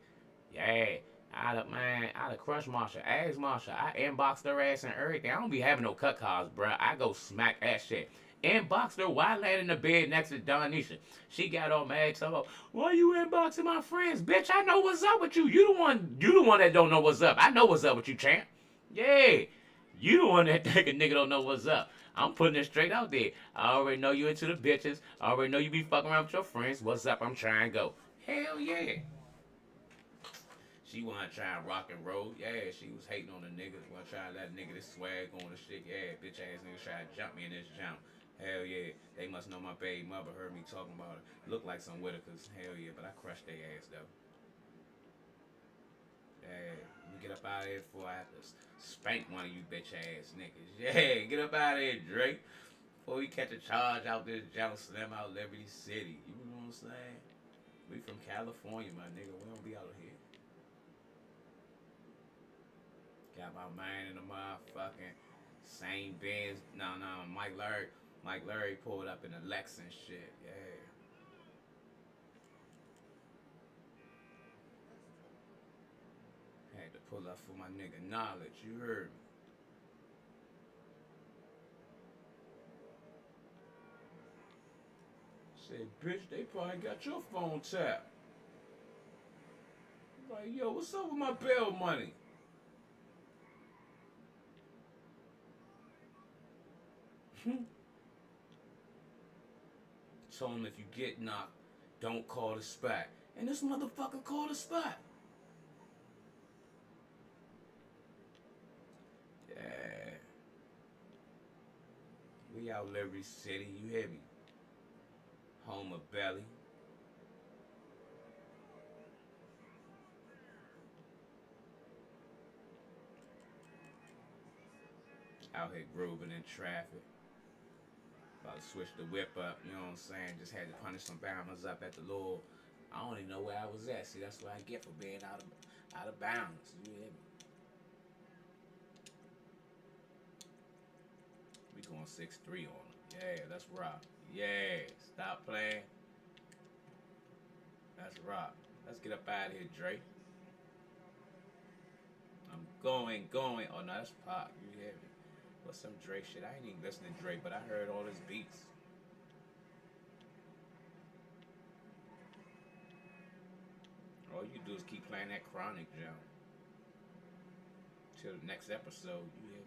Yeah. I'd have crushed Marsha. Ask Marsha. I inboxed her ass and everything. I don't be having no cut calls, bruh. I go smack that shit. Inboxed her while laying in the bed next to Donisha. She got all mad, talking about, why you inboxing my friends? Bitch, I know what's up with you. You the one that don't know what's up. I know what's up with you, champ. Yeah. You the one that think a nigga don't know what's up. I'm putting it straight out there. I already know you into the bitches. I already know you be fucking around with your friends. What's up? I'm trying to go. Hell yeah. She wanna try and rock and roll. Yeah, she was hating on the niggas. Wanna try to let nigga this swag on the shit. Yeah, bitch ass niggas try to jump me in this jump. Hell yeah. They must know my baby mother heard me talking about it. Look like some Whitakers. Hell yeah, but I crushed their ass though. Yeah, you get up out of here before I have to spank one of you bitch ass niggas. Yeah, get up out of here, Drake. Before we catch a charge out this jump slam out Liberty City. You know what I'm saying? We from California, my nigga. We don't be out here. Got my man in the motherfucking same Benz. No, Mike Larry. Mike Larry pulled up in the Lex and shit. Yeah. Had to pull up for my nigga knowledge. You heard me. Said, bitch, they probably got your phone tapped. Like, yo, what's up with my bail money? Told him if you get knocked, don't call the spot. And this motherfucker called the spot. Yeah. We out Liberty City, you hear me? Home of Belly. Out here grooving in traffic. About to switch the whip up, you know what I'm saying? Just had to punish some bounders up at the Lord. I don't even know where I was at. See, that's what I get for being out of bounds. You hear me? We going 6-3 on them. Yeah, that's rock. Yeah, stop playing. That's rock. Let's get up out of here, Drake. I'm going. Oh no, that's pop. You hear me? What's some Drake shit? I ain't even listening to Drake, but I heard all his beats. All you do is keep playing that Chronic jump till the next episode. You hear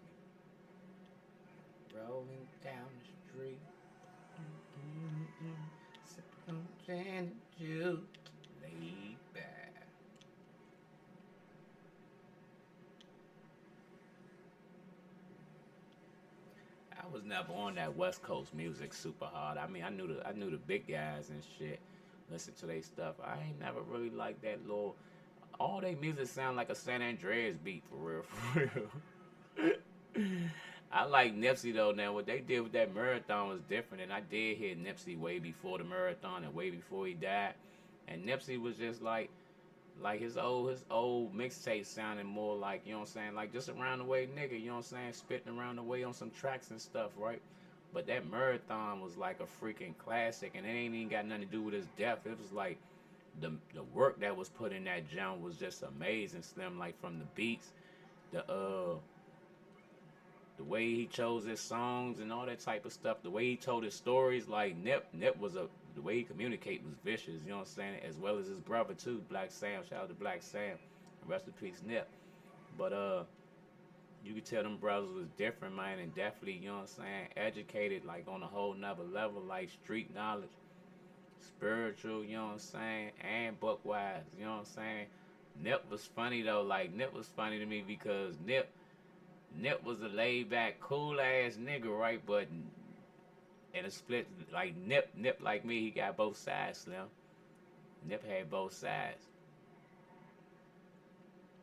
me? Rolling down the street, sipping on gin and juice, laid back. I was never on that West Coast music super hard. I mean, I knew the big guys and shit. Listen to their stuff. I ain't never really liked that little. All they music sound like a San Andreas beat for real, for real. I like Nipsey though. Now what they did with that marathon was different, and I did hear Nipsey way before the marathon and way before he died. And Nipsey was just like Like his old mixtape sounding more like, you know what I'm saying, like just around the way nigga, you know what I'm saying, spitting around the way on some tracks and stuff, right? But that marathon was like a freaking classic, and it ain't even got nothing to do with his death. It was like the work that was put in that jump was just amazing, Slim. Like from the beats, the way he chose his songs and all that type of stuff, the way he told his stories, like Nip was a the way he communicate was vicious, you know what I'm saying? As well as his brother too, Black Sam. Shout out to Black Sam. Rest in peace, Nip. But you could tell them brothers was different, man, and definitely, you know what I'm saying, educated like on a whole nother level, like street knowledge, spiritual, you know what I'm saying, and book wise, you know what I'm saying. Nip was funny though, like Nip was funny to me because Nip was a laid back, cool ass nigga, right? But in a split, like Nip like me, he got both sides, Slim. Nip had both sides.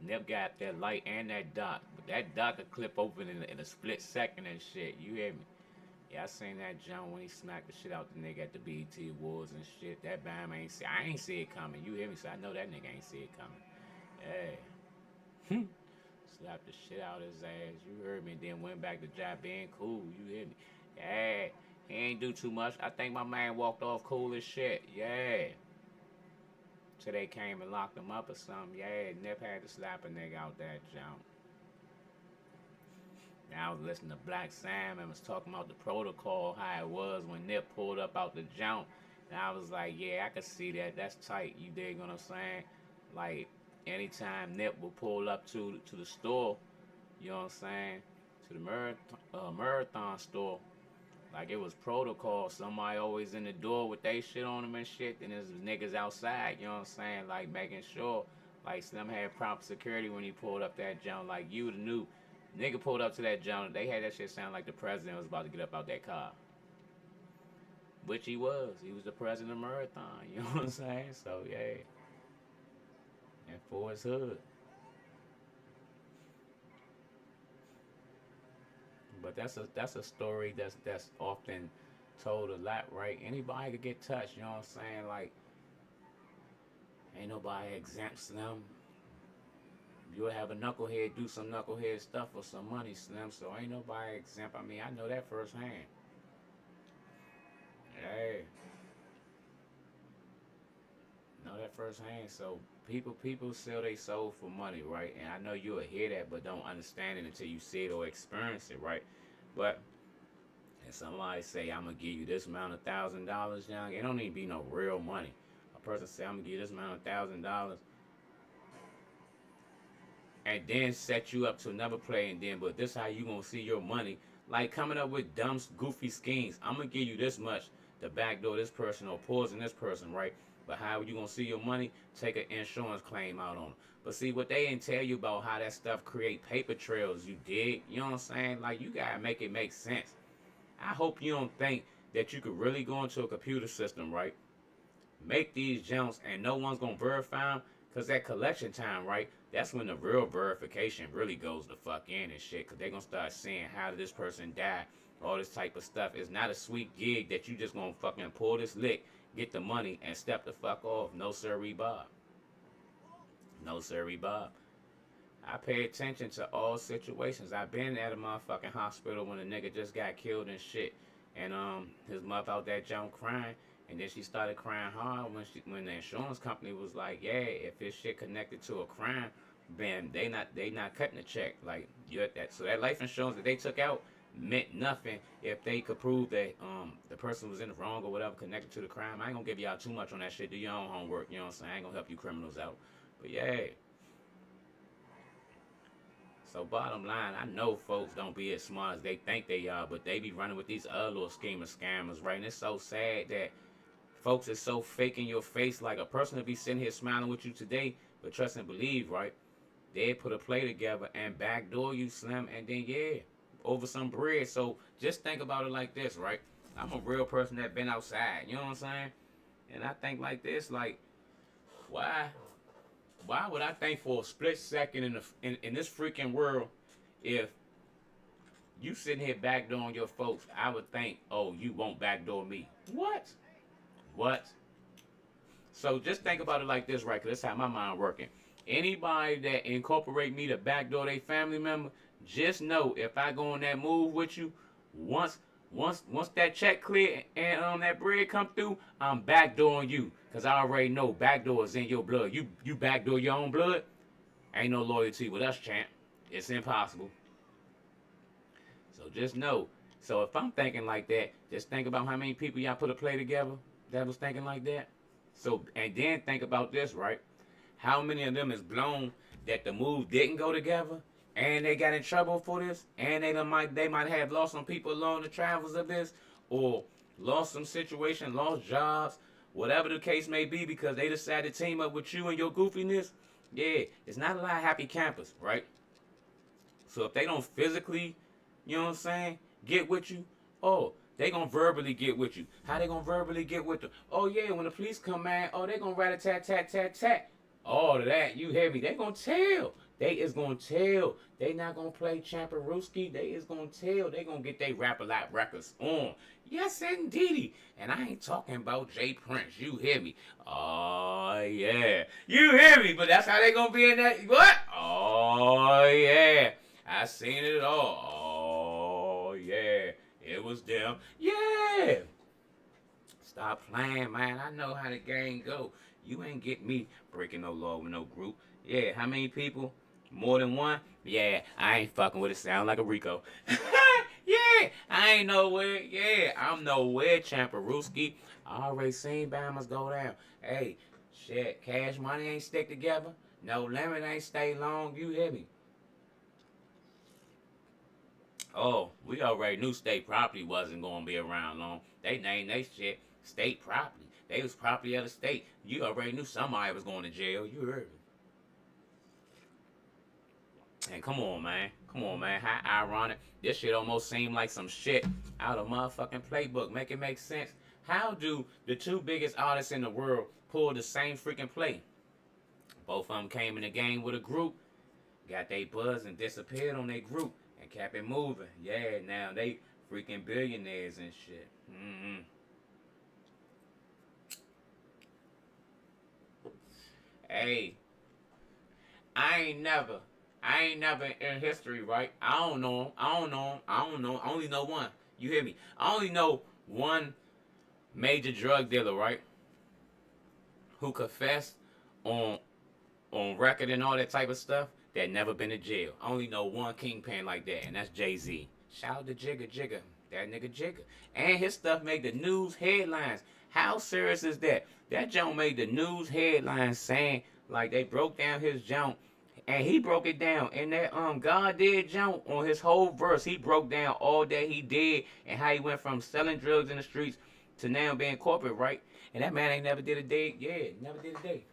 Nip got that light and that dark, but that dark could clip open in a split second and shit. You hear me? Yeah, I seen that jump when he smacked the shit out the nigga at the BET Awards and shit. That bam ain't see. I ain't see it coming. You hear me? So I know that nigga ain't see it coming. Yeah. Slapped the shit out of his ass. You heard me. Then went back to job being cool. You hear me? Yeah. He ain't do too much. I think my man walked off cool as shit. Yeah. Till they came and locked him up or something. Yeah. Nip had to slap a nigga out that jump. Now I was listening to Black Sam and was talking about the protocol, how it was when Nip pulled up out the jump. And I was like, yeah, I could see that. That's tight. You dig what I'm saying? Like, anytime Nip would pull up to the store, you know what I'm saying, to the marathon store, like it was protocol. Somebody always in the door with they shit on them and shit. And there's niggas outside, you know what I'm saying, like making sure, like Slim had proper security when he pulled up that jump. Like you would knew, nigga pulled up to that jump. They had that shit sound like the president was about to get up out that car. Which he was. He was the president of Marathon. You know what I'm saying? So yeah. And for his hood. But that's a story that's often told a lot, right? Anybody could get touched, you know what I'm saying? Like, ain't nobody exempt, Slim. You'll have a knucklehead do some knucklehead stuff for some money, Slim. So ain't nobody exempt. I mean, I know that firsthand. Hey, know that firsthand. So people sell their soul for money, right? And I know you'll hear that, but don't understand it until you see it or experience it, right? But and somebody say, I'm gonna give you this amount of $1,000, young, it don't even be no real money. A person say, I'm gonna give you this amount of $1,000, and then set you up to another play, and then, but this how you gonna see your money. Like coming up with dumb, goofy schemes. I'm gonna give you this much to backdoor this person or poison this person, right? But how you gonna see your money? Take an insurance claim out on them. But see what they didn't tell you about how that stuff create paper trails. You dig? You know what I'm saying? Like you gotta make it make sense. I hope you don't think that you could really go into a computer system, right? Make these jumps and no one's gonna verify them, cause at collection time, right? That's when the real verification really goes the fuck in and shit, cause they gonna start seeing how did this person die, all this type of stuff. It's not a sweet gig that you just gonna fucking pull this lick, get the money, and step the fuck off. No sirree, Bob. No sirree, Bob. I pay attention to all situations. I've been at a motherfucking hospital when a nigga just got killed and shit, and his mother out that jump crying, and then she started crying hard when the insurance company was like, yeah, if this shit connected to a crime, then they not cutting the check. Like you that so that life insurance that they took out meant nothing if they could prove that the person was in the wrong or whatever connected to the crime. I ain't gonna give y'all too much on that shit. Do your own homework, you know what I'm saying? I ain't gonna help you criminals out. But yeah, so bottom line, I know folks don't be as smart as they think they are, but they be running with these other little schemers, scammers, right? And it's so sad that folks is so fake in your face. Like a person will be sitting here smiling with you today, but trust and believe, right? They put a play together and backdoor you, Slim, and then yeah, over some bread. So just think about it like this, right? I'm a real person that been outside, you know what I'm saying? And I think like this, like, why why would I think for a split second in this freaking world, if you sitting here backdooring your folks, I would think, oh, you won't backdoor me. What? What? So just think about it like this, right? Because that's how my mind working. Anybody that incorporate me to backdoor their family member, just know if I go on that move with you, once once that check clear and that bread come through, I'm backdooring you. Cause I already know backdoor is in your blood. You backdoor your own blood, ain't no loyalty with us, champ. It's impossible. So just know. So if I'm thinking like that, just think about how many people y'all put a play together that was thinking like that. So and then think about this, right? How many of them is blown that the move didn't go together and they got in trouble for this and they might have lost some people along the travels of this or lost some situation, lost jobs, whatever the case may be because they decided to team up with you and your goofiness. Yeah, it's not a lot of happy campers, right? So if they don't physically, you know what I'm saying, get with you, oh, they gonna verbally get with you. How they gonna verbally get with them? Oh yeah, when the police come, man, oh they gonna rat a tat tat tat tat. All of that, you hear me? They gonna tell. They is gonna tell. They not gonna play Champerooski. They is gonna tell. They gonna get they rap a lot records on. Yes, indeedy. And I ain't talking about Jay Prince. You hear me? Oh yeah. You hear me? But that's how they gonna be in that. What? Oh yeah. I seen it all. Oh yeah. It was them. Yeah. Stop playing, man. I know how the game go. You ain't get me breaking no law with no group. Yeah, how many people? More than one? Yeah, I ain't fucking with it. Sound like a Rico. Yeah, I ain't nowhere. Yeah, I'm nowhere, Champerooski. I already seen Bama's go down. Hey, shit, Cash Money ain't stick together. No Limit ain't stay long. You hear me? Oh, we already knew state property wasn't gonna be around long. They named they shit state property. They was property of the state. You already knew somebody was going to jail. You heard me. And come on, man. Come on, man. How ironic. This shit almost seemed like some shit out of motherfucking playbook. Make it make sense. How do the two biggest artists in the world pull the same freaking play? Both of them came in the game with a group, got they buzz and disappeared on their group and kept it moving. Yeah, now they freaking billionaires and shit. Hey, I ain't never in history, right? I don't know him. I don't know him. I don't know. I only know one. You hear me? I only know one major drug dealer, right? Who confessed on record and all that type of stuff that never been to jail. I only know one kingpin like that, and that's Jay-Z. Shout out to Jigga Jigga. That nigga Jigga. And his stuff made the news headlines. How serious is that? That junk made the news headlines saying like they broke down his junk and he broke it down. And that God did jump on his whole verse. He broke down all that he did and how he went from selling drugs in the streets to now being corporate, right? And that man ain't never did a day. Yeah, never did a day.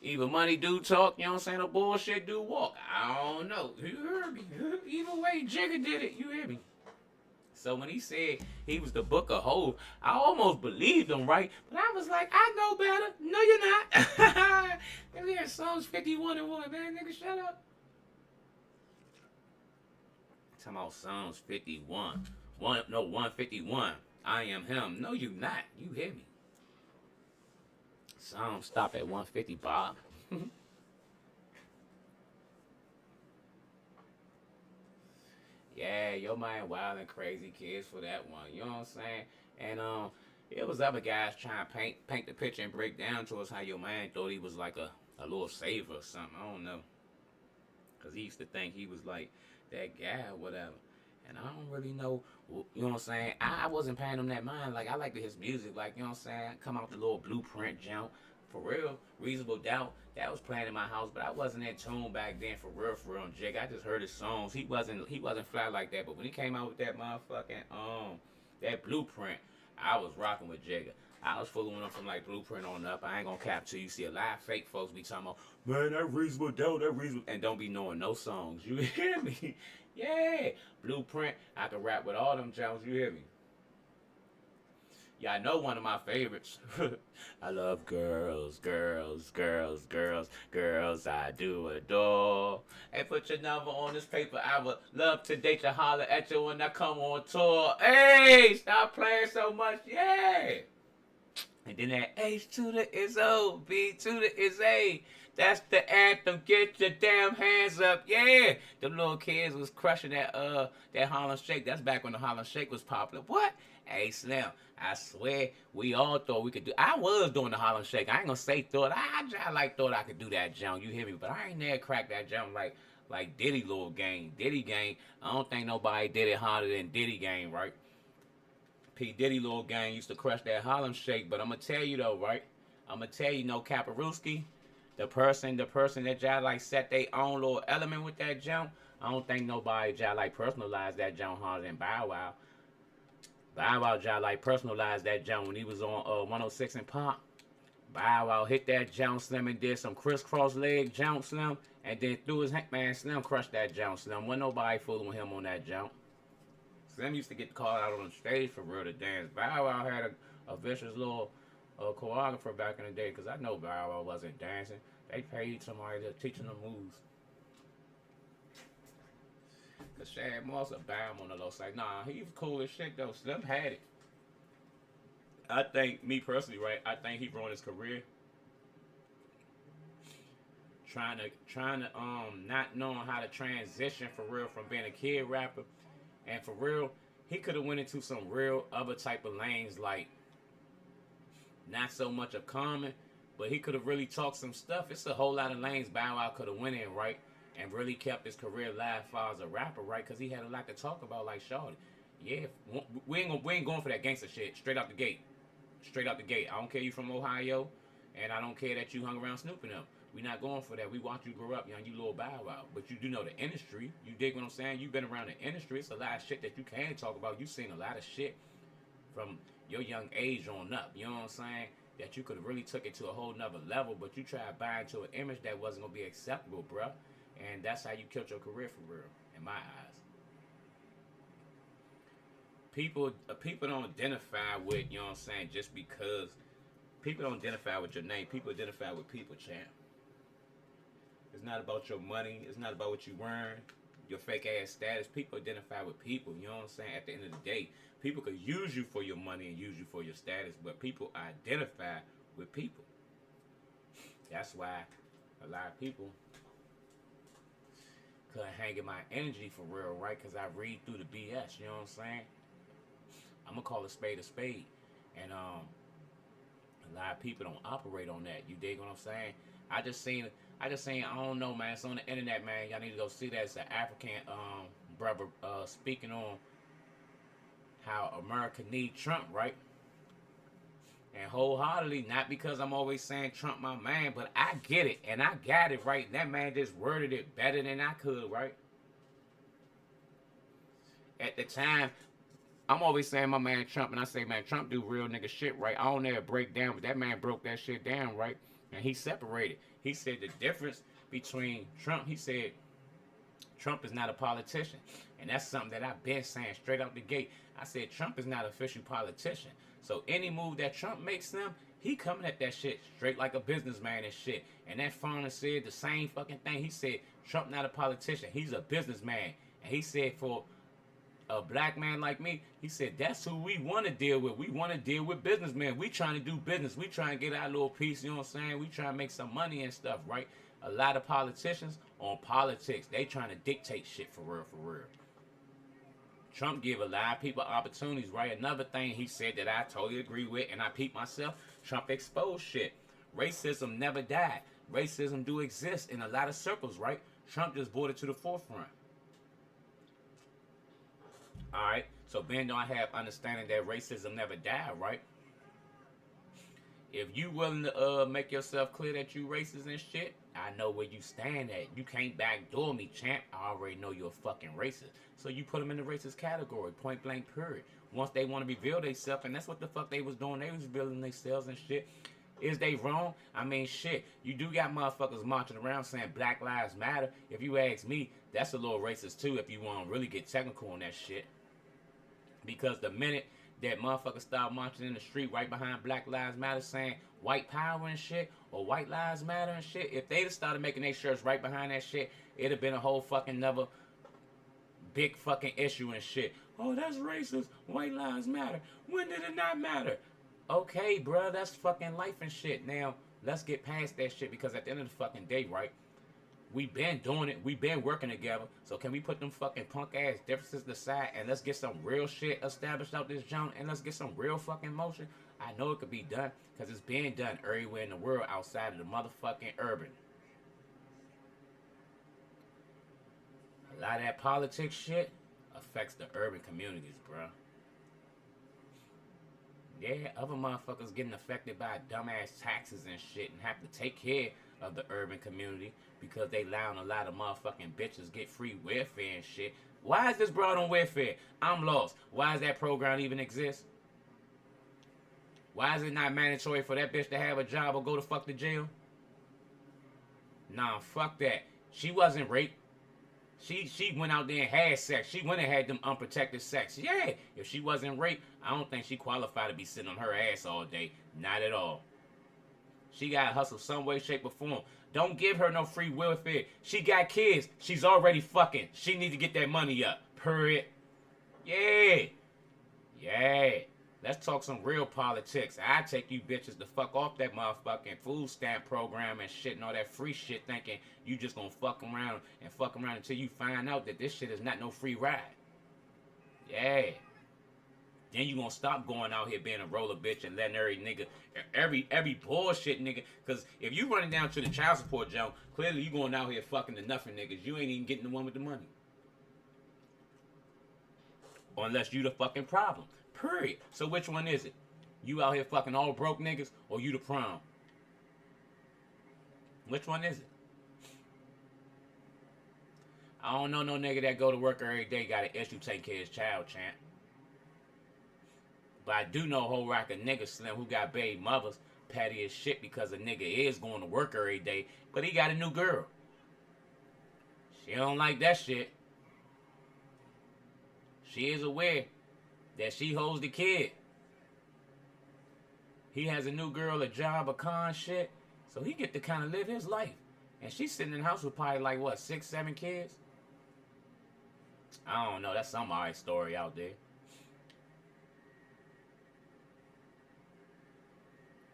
Either money do talk, you know what I'm saying, or bullshit do walk. I don't know. You heard me. Either way, Jigga did it. You hear me? So when he said he was the Book of Hov, I almost believed him, right? But I was like, I know better. No, you're not. Let me hear Psalms 51 and 1, man. Nigga, shut up. Talking about Psalms 51. 151. I am him. No, you not. You hear me. Psalms stop at 150, Bob. Yeah, your mind wild and crazy kids for that one. You know what I'm saying? And it was other guys trying to paint the picture and break down to us how your man thought he was like a little saver or something. I don't know. Cause he used to think he was like that guy or whatever. And I don't really know, you know what I'm saying? I wasn't paying him that mind. Like, I liked his music, like, you know what I'm saying? Come out the little Blueprint jump. For real, Reasonable Doubt, that was playing in my house, but I wasn't in tune back then for real, and Jake. I just heard his songs. He wasn't fly like that, but when he came out with that motherfucking, that Blueprint, I was rocking with Jigga. I was fooling with him from like Blueprint on up. I ain't gonna cap to you. See a lot of fake folks be talking about, man, that Reasonable Doubt, that Reasonable, and don't be knowing no songs. You hear me? Yeah, Blueprint. I can rap with all them jams. You hear me? Yeah, I know one of my favorites. I love girls, girls, girls, girls, girls I do adore. Hey, put your number on this paper. I would love to date you, holler at you when I come on tour. Hey, stop playing so much, yeah. And then that H to the is O, B to the is A. That's the anthem. Get your damn hands up, yeah. The little kids was crushing that Harlem Shake. That's back when the Harlem Shake was popular. What? Hey Slim, I swear we all thought we could do. I was doing the Harlem Shake. I ain't gonna say thought. Thought I could do that jump. You hear me? But I ain't never cracked that jump like Diddy little game. Diddy game. I don't think nobody did it harder than Diddy game, right? P. Diddy little gang used to crush that Harlem Shake, but I'm gonna tell you though, right? I'm gonna tell you, no Caparuski, the person that y'all like set their own little element with that jump. I don't think nobody y'all like personalized that jump harder than Bow Wow. Bow Wow y'all like personalized that jump when he was on 106 and Pop. Bow Wow hit that jump Slim and did some crisscross leg jump Slim, and then threw his man Slim crushed that jump Slim. Wasn't nobody fooling with him on that jump. Slim used to get called out on the stage for real to dance. Bow Wow had a vicious little choreographer back in the day, because I know Bow Wow wasn't dancing. They paid somebody to teach him the moves. Because Shad Moss a bam on the low side. Nah, he was cool as shit though. Slim had it. I think, me personally, right, I think he ruined his career trying to not knowing how to transition for real from being a kid rapper. And for real, he could have went into some real other type of lanes, like not so much of common, but he could have really talked some stuff. It's a whole lot of lanes Bow Wow could have went in, right, and really kept his career alive as a rapper, right, because he had a lot to talk about, like Shawty. Yeah, we ain't going for that gangster shit straight out the gate. Straight out the gate. I don't care you from Ohio, and I don't care that you hung around Snoop and them. We not going for that. We watch you grow up, young, you little Bow Wow. But you do know the industry. You dig what I'm saying? You've been around the industry. It's a lot of shit that you can talk about. You've seen a lot of shit from your young age on up. You know what I'm saying? That you could have really took it to a whole nother level, but you tried to buy into an image that wasn't going to be acceptable, bruh. And that's how you killed your career for real, in my eyes. People don't identify with, you know what I'm saying, just because. People don't identify with your name. People identify with people, champ. It's not about your money. It's not about what you earn, your fake ass status. People identify with people. You know what I'm saying? At the end of the day, people could use you for your money and use you for your status, but people identify with people. That's why a lot of people couldn't hang in my energy for real, right? Because I read through the BS. You know what I'm saying? I'm gonna call a spade, and a lot of people don't operate on that. You dig what I'm saying? I just seen, I don't know, man. It's on the internet, man. Y'all need to go see that. It's an African brother speaking on how America need Trump, right? And wholeheartedly, not because I'm always saying Trump my man, but I get it, and I got it, right? That man just worded it better than I could, right? At the time, I'm always saying my man Trump, and I say, man, Trump do real nigga shit, right? I don't ever break down, but that man broke that shit down, right? And he separated. He said the difference between Trump, he said Trump is not a politician. And that's something that I've been saying straight out the gate. I said Trump is not an official politician. So any move that Trump makes them, he coming at that shit straight like a businessman and shit. And that foreigner said the same fucking thing. He said Trump not a politician. He's a businessman. And he said for a black man like me, he said that's who we want to deal with. We want to deal with businessmen. We trying to do business. We trying to get our little piece, you know what I'm saying? We trying to make some money and stuff, right? A lot of politicians on politics, they trying to dictate shit for real, for real. Trump give a lot of people opportunities, right? Another thing he said that I totally agree with, and I peep myself, Trump exposed shit. Racism never died. Racism do exist in a lot of circles, right? Trump just brought it to the forefront. Alright, so Ben don't have understanding that racism never died, right? If you willing to make yourself clear that you racist and shit, I know where you stand at. You can't backdoor me, champ. I already know you're a fucking racist. So you put them in the racist category, point blank period. Once they want to reveal themselves, and that's what the fuck they was doing. They was building themselves and shit. Is they wrong? I mean, shit. You do got motherfuckers marching around saying Black Lives Matter. If you ask me, that's a little racist too if you want to really get technical on that shit. Because the minute that motherfuckers start marching in the street right behind Black Lives Matter saying white power and shit, or white lives matter and shit, if they'd have started making their shirts right behind that shit, it'd have been a whole fucking another big fucking issue and shit. Oh, that's racist. White lives matter. When did it not matter? Okay, bruh, that's fucking life and shit. Now, let's get past that shit, because at the end of the fucking day, right, we been doing it. We been working together. So can we put them fucking punk ass differences aside and let's get some real shit established out this joint, and let's get some real fucking motion? I know it could be done because it's being done everywhere in the world outside of the motherfucking urban. A lot of that politics shit affects the urban communities, bro. Yeah, other motherfuckers getting affected by dumbass taxes and shit and have to take care of the urban community because they allowing a lot of motherfucking bitches get free welfare and shit. Why is this brought on welfare? I'm lost. Why does that program even exist? Why is it not mandatory for that bitch to have a job or go to fuck to jail? Nah, fuck that. She wasn't raped. She went out there and had sex. She went and had them unprotected sex. Yeah, if she wasn't raped, I don't think she qualified to be sitting on her ass all day. Not at all. She got to hustle some way, shape, or form. Don't give her no free welfare. She got kids. She's already fucking. She need to get that money up. Period. Yeah. Yeah. Let's talk some real politics. I take you bitches the fuck off that motherfucking food stamp program and shit and all that free shit, thinking you just gonna fuck around until you find out that this shit is not no free ride. Yeah. Then you gonna stop going out here being a roller bitch and letting every bullshit nigga. Cause if you running down to the child support joint, clearly you going out here fucking the nothing niggas. You ain't even getting the one with the money. Unless you the fucking problem. Period. So which one is it? You out here fucking all broke niggas, or you the prom? Which one is it? I don't know no nigga that go to work every day got an issue taking care of his child, champ. But I do know a whole rack of niggas slim who got baby mothers petty as shit because a nigga is going to work every day, but he got a new girl. She don't like that shit. She is aware that she holds the kid. He has a new girl, a job, a con shit, so he get to kind of live his life. And she's sitting in the house with probably like, what, 6, 7 kids? I don't know, that's some alright story out there.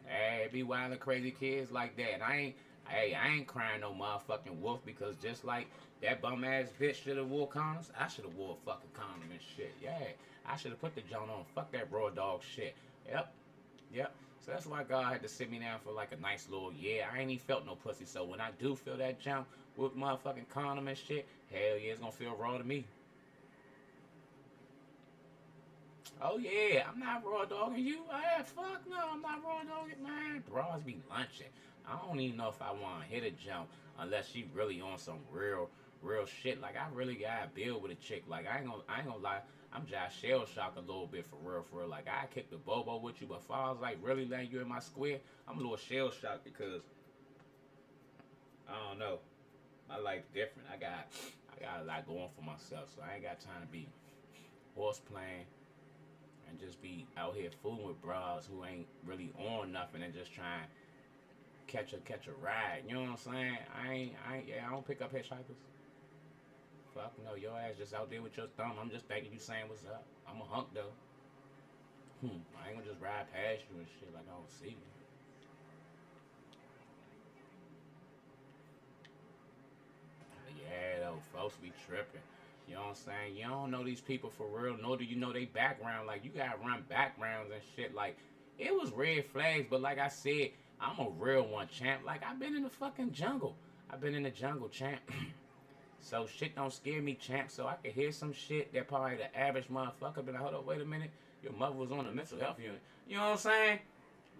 Hey, be wild and crazy kids like that. I ain't crying no motherfucking wolf, because just like that bum ass bitch should have wore condoms, I should have wore a fucking condom and shit. Yeah, I should have put the joint on. Fuck that raw dog shit. Yep. So that's why God had to sit me down for like a nice little year. I ain't even felt no pussy. So when I do feel that jump with motherfucking condom and shit, hell yeah, it's gonna feel raw to me. Oh yeah, I'm not raw dogging you. Hey, fuck no, I'm not raw dogging, man. Bras be lunching. I don't even know if I want to hit a jump unless she really on some real shit. Like I really gotta build with a chick. Like I ain't gonna lie. I'm just shell shocked a little bit for real. Like I kick the bobo with you, but if I was like really letting you in my square, I'm a little shell shocked because I don't know. My life's different. I got a lot going for myself, so I ain't got time to be horse playing and just be out here fooling with bras who ain't really on nothing and just trying to catch a ride. You know what I'm saying? I don't pick up hitchhikers. Fuck no, your ass just out there with your thumb. I'm just thinking you saying what's up. I'm a hunk though. I ain't gonna just ride past you and shit like I don't see you. But yeah though, folks be tripping. You know what I'm saying? You don't know these people for real, nor do you know their background. Like, you gotta run backgrounds and shit. Like, it was red flags, but like I said, I'm a real one, champ. Like, I've been in the fucking jungle. I've been in the jungle, champ. So shit don't scare me, champ. So I can hear some shit that probably the average motherfucker be like, hold up, wait a minute. Your mother was on the mental health unit. You know what I'm saying?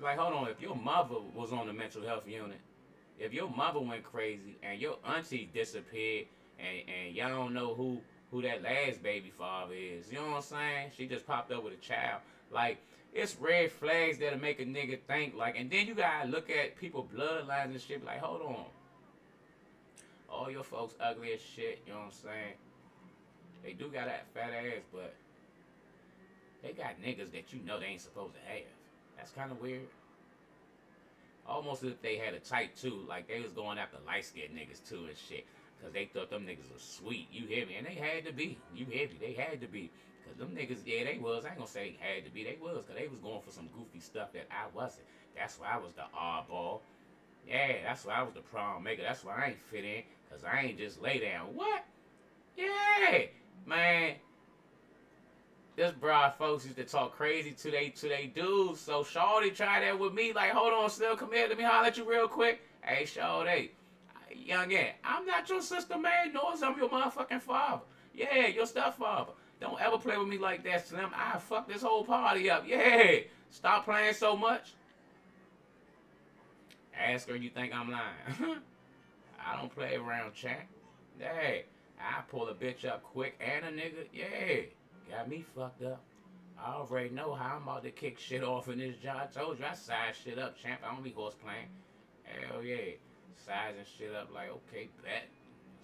Like, hold on, if your mother was on the mental health unit, if your mother went crazy and your auntie disappeared and y'all don't know who that last baby father is. You know what I'm saying? She just popped up with a child. Like, it's red flags that'll make a nigga think, like, and then you gotta look at people bloodlines and shit, like, hold on. All your folks ugly as shit, you know what I'm saying? They do got that fat ass, but they got niggas that you know they ain't supposed to have. That's kind of weird. Almost as if they had a type too, like they was going after light skinned niggas too and shit, cause they thought them niggas was sweet. You hear me? And they had to be. You hear me? They had to be. Cause them niggas, yeah, they was. I ain't gonna say had to be. They was, cause they was going for some goofy stuff that I wasn't. That's why I was the oddball. Yeah, that's why I was the prom maker. That's why I ain't fit in, cause I ain't just lay down. What? Yeah, man. This broad folks used to talk crazy to they dudes. So Shawty tried that with me. Like, hold on, still come here. Let me holler at you real quick. Hey, Shawty, youngin, I'm not your sister, man. Nor I'm your motherfucking father. Yeah, your stepfather. Don't ever play with me like that, Slim. I fuck this whole party up. Yeah, stop playing so much. Ask her, you think I'm lying? I don't play around, champ. Hey, I pull a bitch up quick and a nigga. Yeah. Got me fucked up. I already know how I'm about to kick shit off in this job. I told you I size shit up, champ. I don't be horse playing. Hell yeah. Sizing shit up like, okay, bet.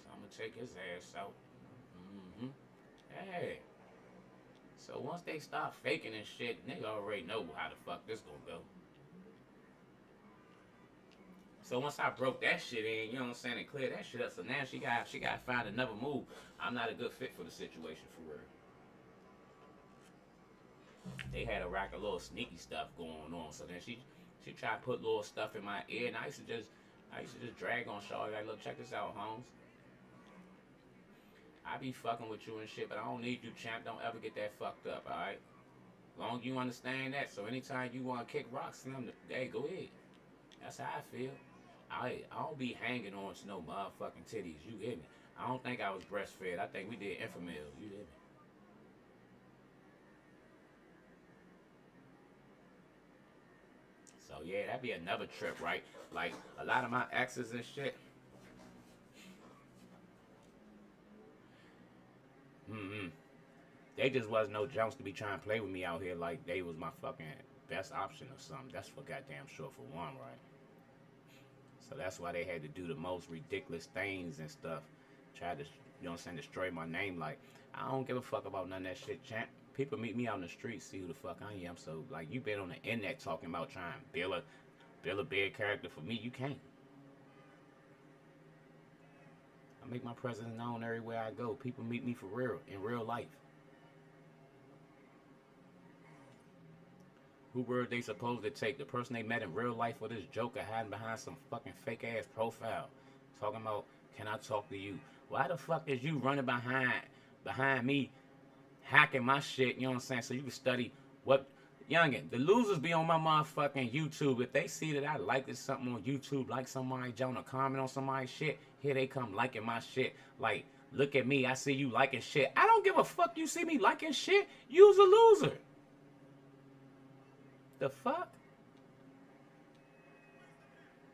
So I'm gonna take his ass out. Mm-hmm. Hey. So once they stop faking and shit, nigga already know how the fuck this gonna go. So once I broke that shit in, you know what I'm saying, and cleared that shit up, so now she got to find another move. I'm not a good fit for the situation for real. They had a rack of little sneaky stuff going on. So then she tried to put little stuff in my ear, and I used to just drag on Shawty like, look, check this out, Holmes. I be fucking with you and shit, but I don't need you, champ. Don't ever get that fucked up, alright? As long as you understand that. So anytime you want to kick rocks, hey, go ahead. That's how I feel. I don't be hanging on to no motherfucking titties. You hear me? I don't think I was breastfed. I think we did Enfamil. You hear me? So yeah, that'd be another trip, right? Like a lot of my exes and shit. Mm-hmm. They just wasn't no jumps to be trying to play with me out here like they was my fucking best option or something. That's for goddamn sure for one, right? So that's why they had to do the most ridiculous things and stuff. Try to, you know what I'm saying, destroy my name. Like, I don't give a fuck about none of that shit, champ. People meet me out in the street, see who the fuck I am. So, like, you been on the internet talking about trying to build a big character for me. You can't. I make my presence known everywhere I go. People meet me for real, in real life. Who were they supposed to take? The person they met in real life or this joker hiding behind some fucking fake ass profile? Talking about, can I talk to you? Why the fuck is you running behind me, hacking my shit, you know what I'm saying? So you can study what youngin', the losers be on my motherfucking YouTube. If they see that I liked something on YouTube, like somebody Joan or comment on somebody's shit, here they come liking my shit. Like, look at me, I see you liking shit. I don't give a fuck you see me liking shit. You's a loser. The fuck?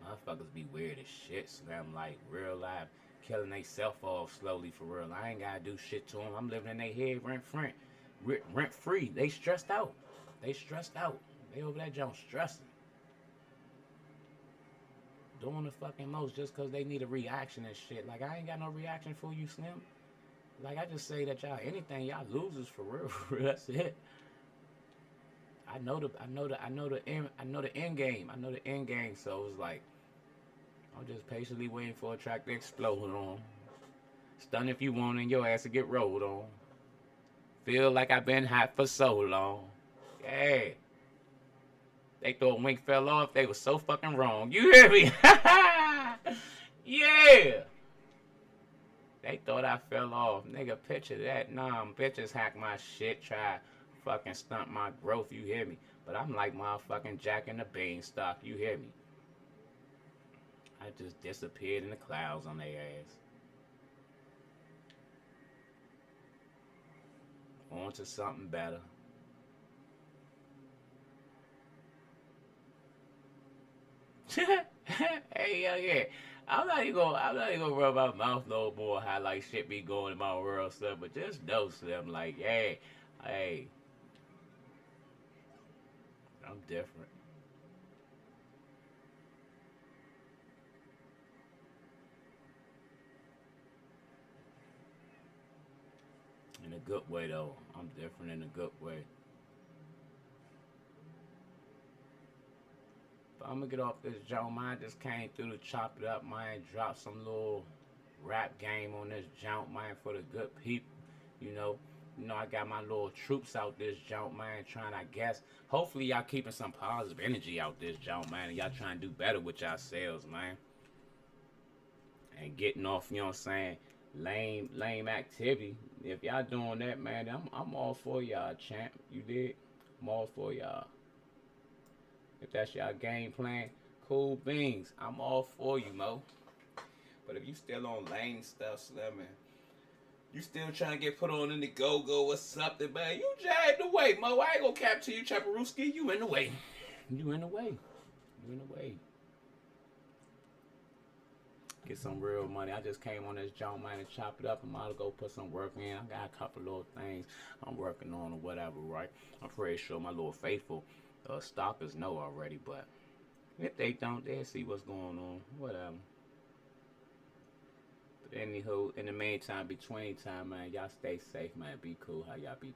Motherfuckers be weird as shit, Slim. Like, real life, killing they self off slowly for real. I ain't gotta do shit to them. I'm living in their head rent free. They stressed out. They stressed out. They over that junk stressing. Doing the fucking most just cause they need a reaction and shit. Like, I ain't got no reaction for you, Slim. Like, I just say that y'all anything, y'all losers for real. That's it. I know the end game. I know the end game. So it's like I'm just patiently waiting for a track to explode on. Stun if you want and your ass to get rolled on. Feel like I've been hot for so long. Yeah. They thought Wink fell off. They was so fucking wrong. You hear me? Yeah. They thought I fell off. Nigga, picture that. Nah, bitches hack my shit. Try fucking stunt my growth. You hear me? But I'm like motherfucking Jack in the Beanstalk. You hear me? I just disappeared in the clouds on their ass. On to something better. Hey, yeah. I'm not even gonna rub my mouth no more how like shit be going in my world stuff, but just know Slim, like, hey, I'm different. In a good way though. I'm different in a good way. I'm gonna get off this joint, man. Just came through to chop it up, man. Drop some little rap game on this joint, man, for the good people. You know, I got my little troops out this joint, man, trying, I guess. Hopefully, y'all keeping some positive energy out this joint, man, and y'all trying to do better with yourselves, man. And getting off, you know what I'm saying, lame activity. If y'all doing that, man, I'm all for y'all, champ. You did? I'm all for y'all. If that's your game plan, cool beans. I'm all for you, Mo. But if you still on lame stuff, Slim, man, you still trying to get put on in the go-go or something, man, you jagged the way, Mo. I ain't gonna capture you, Chaparooski. You in the way. You in the way. You in the way. Get some real money. I just came on this jump, man, and chop it up. I'm about to go put some work in. I got a couple little things I'm working on or whatever, right? I'm pretty sure my little faithful stalkers know already, but if they don't, they'll see what's going on. Whatever. But anywho, in the meantime, between time, man, y'all stay safe, man. Be cool. How y'all be cool?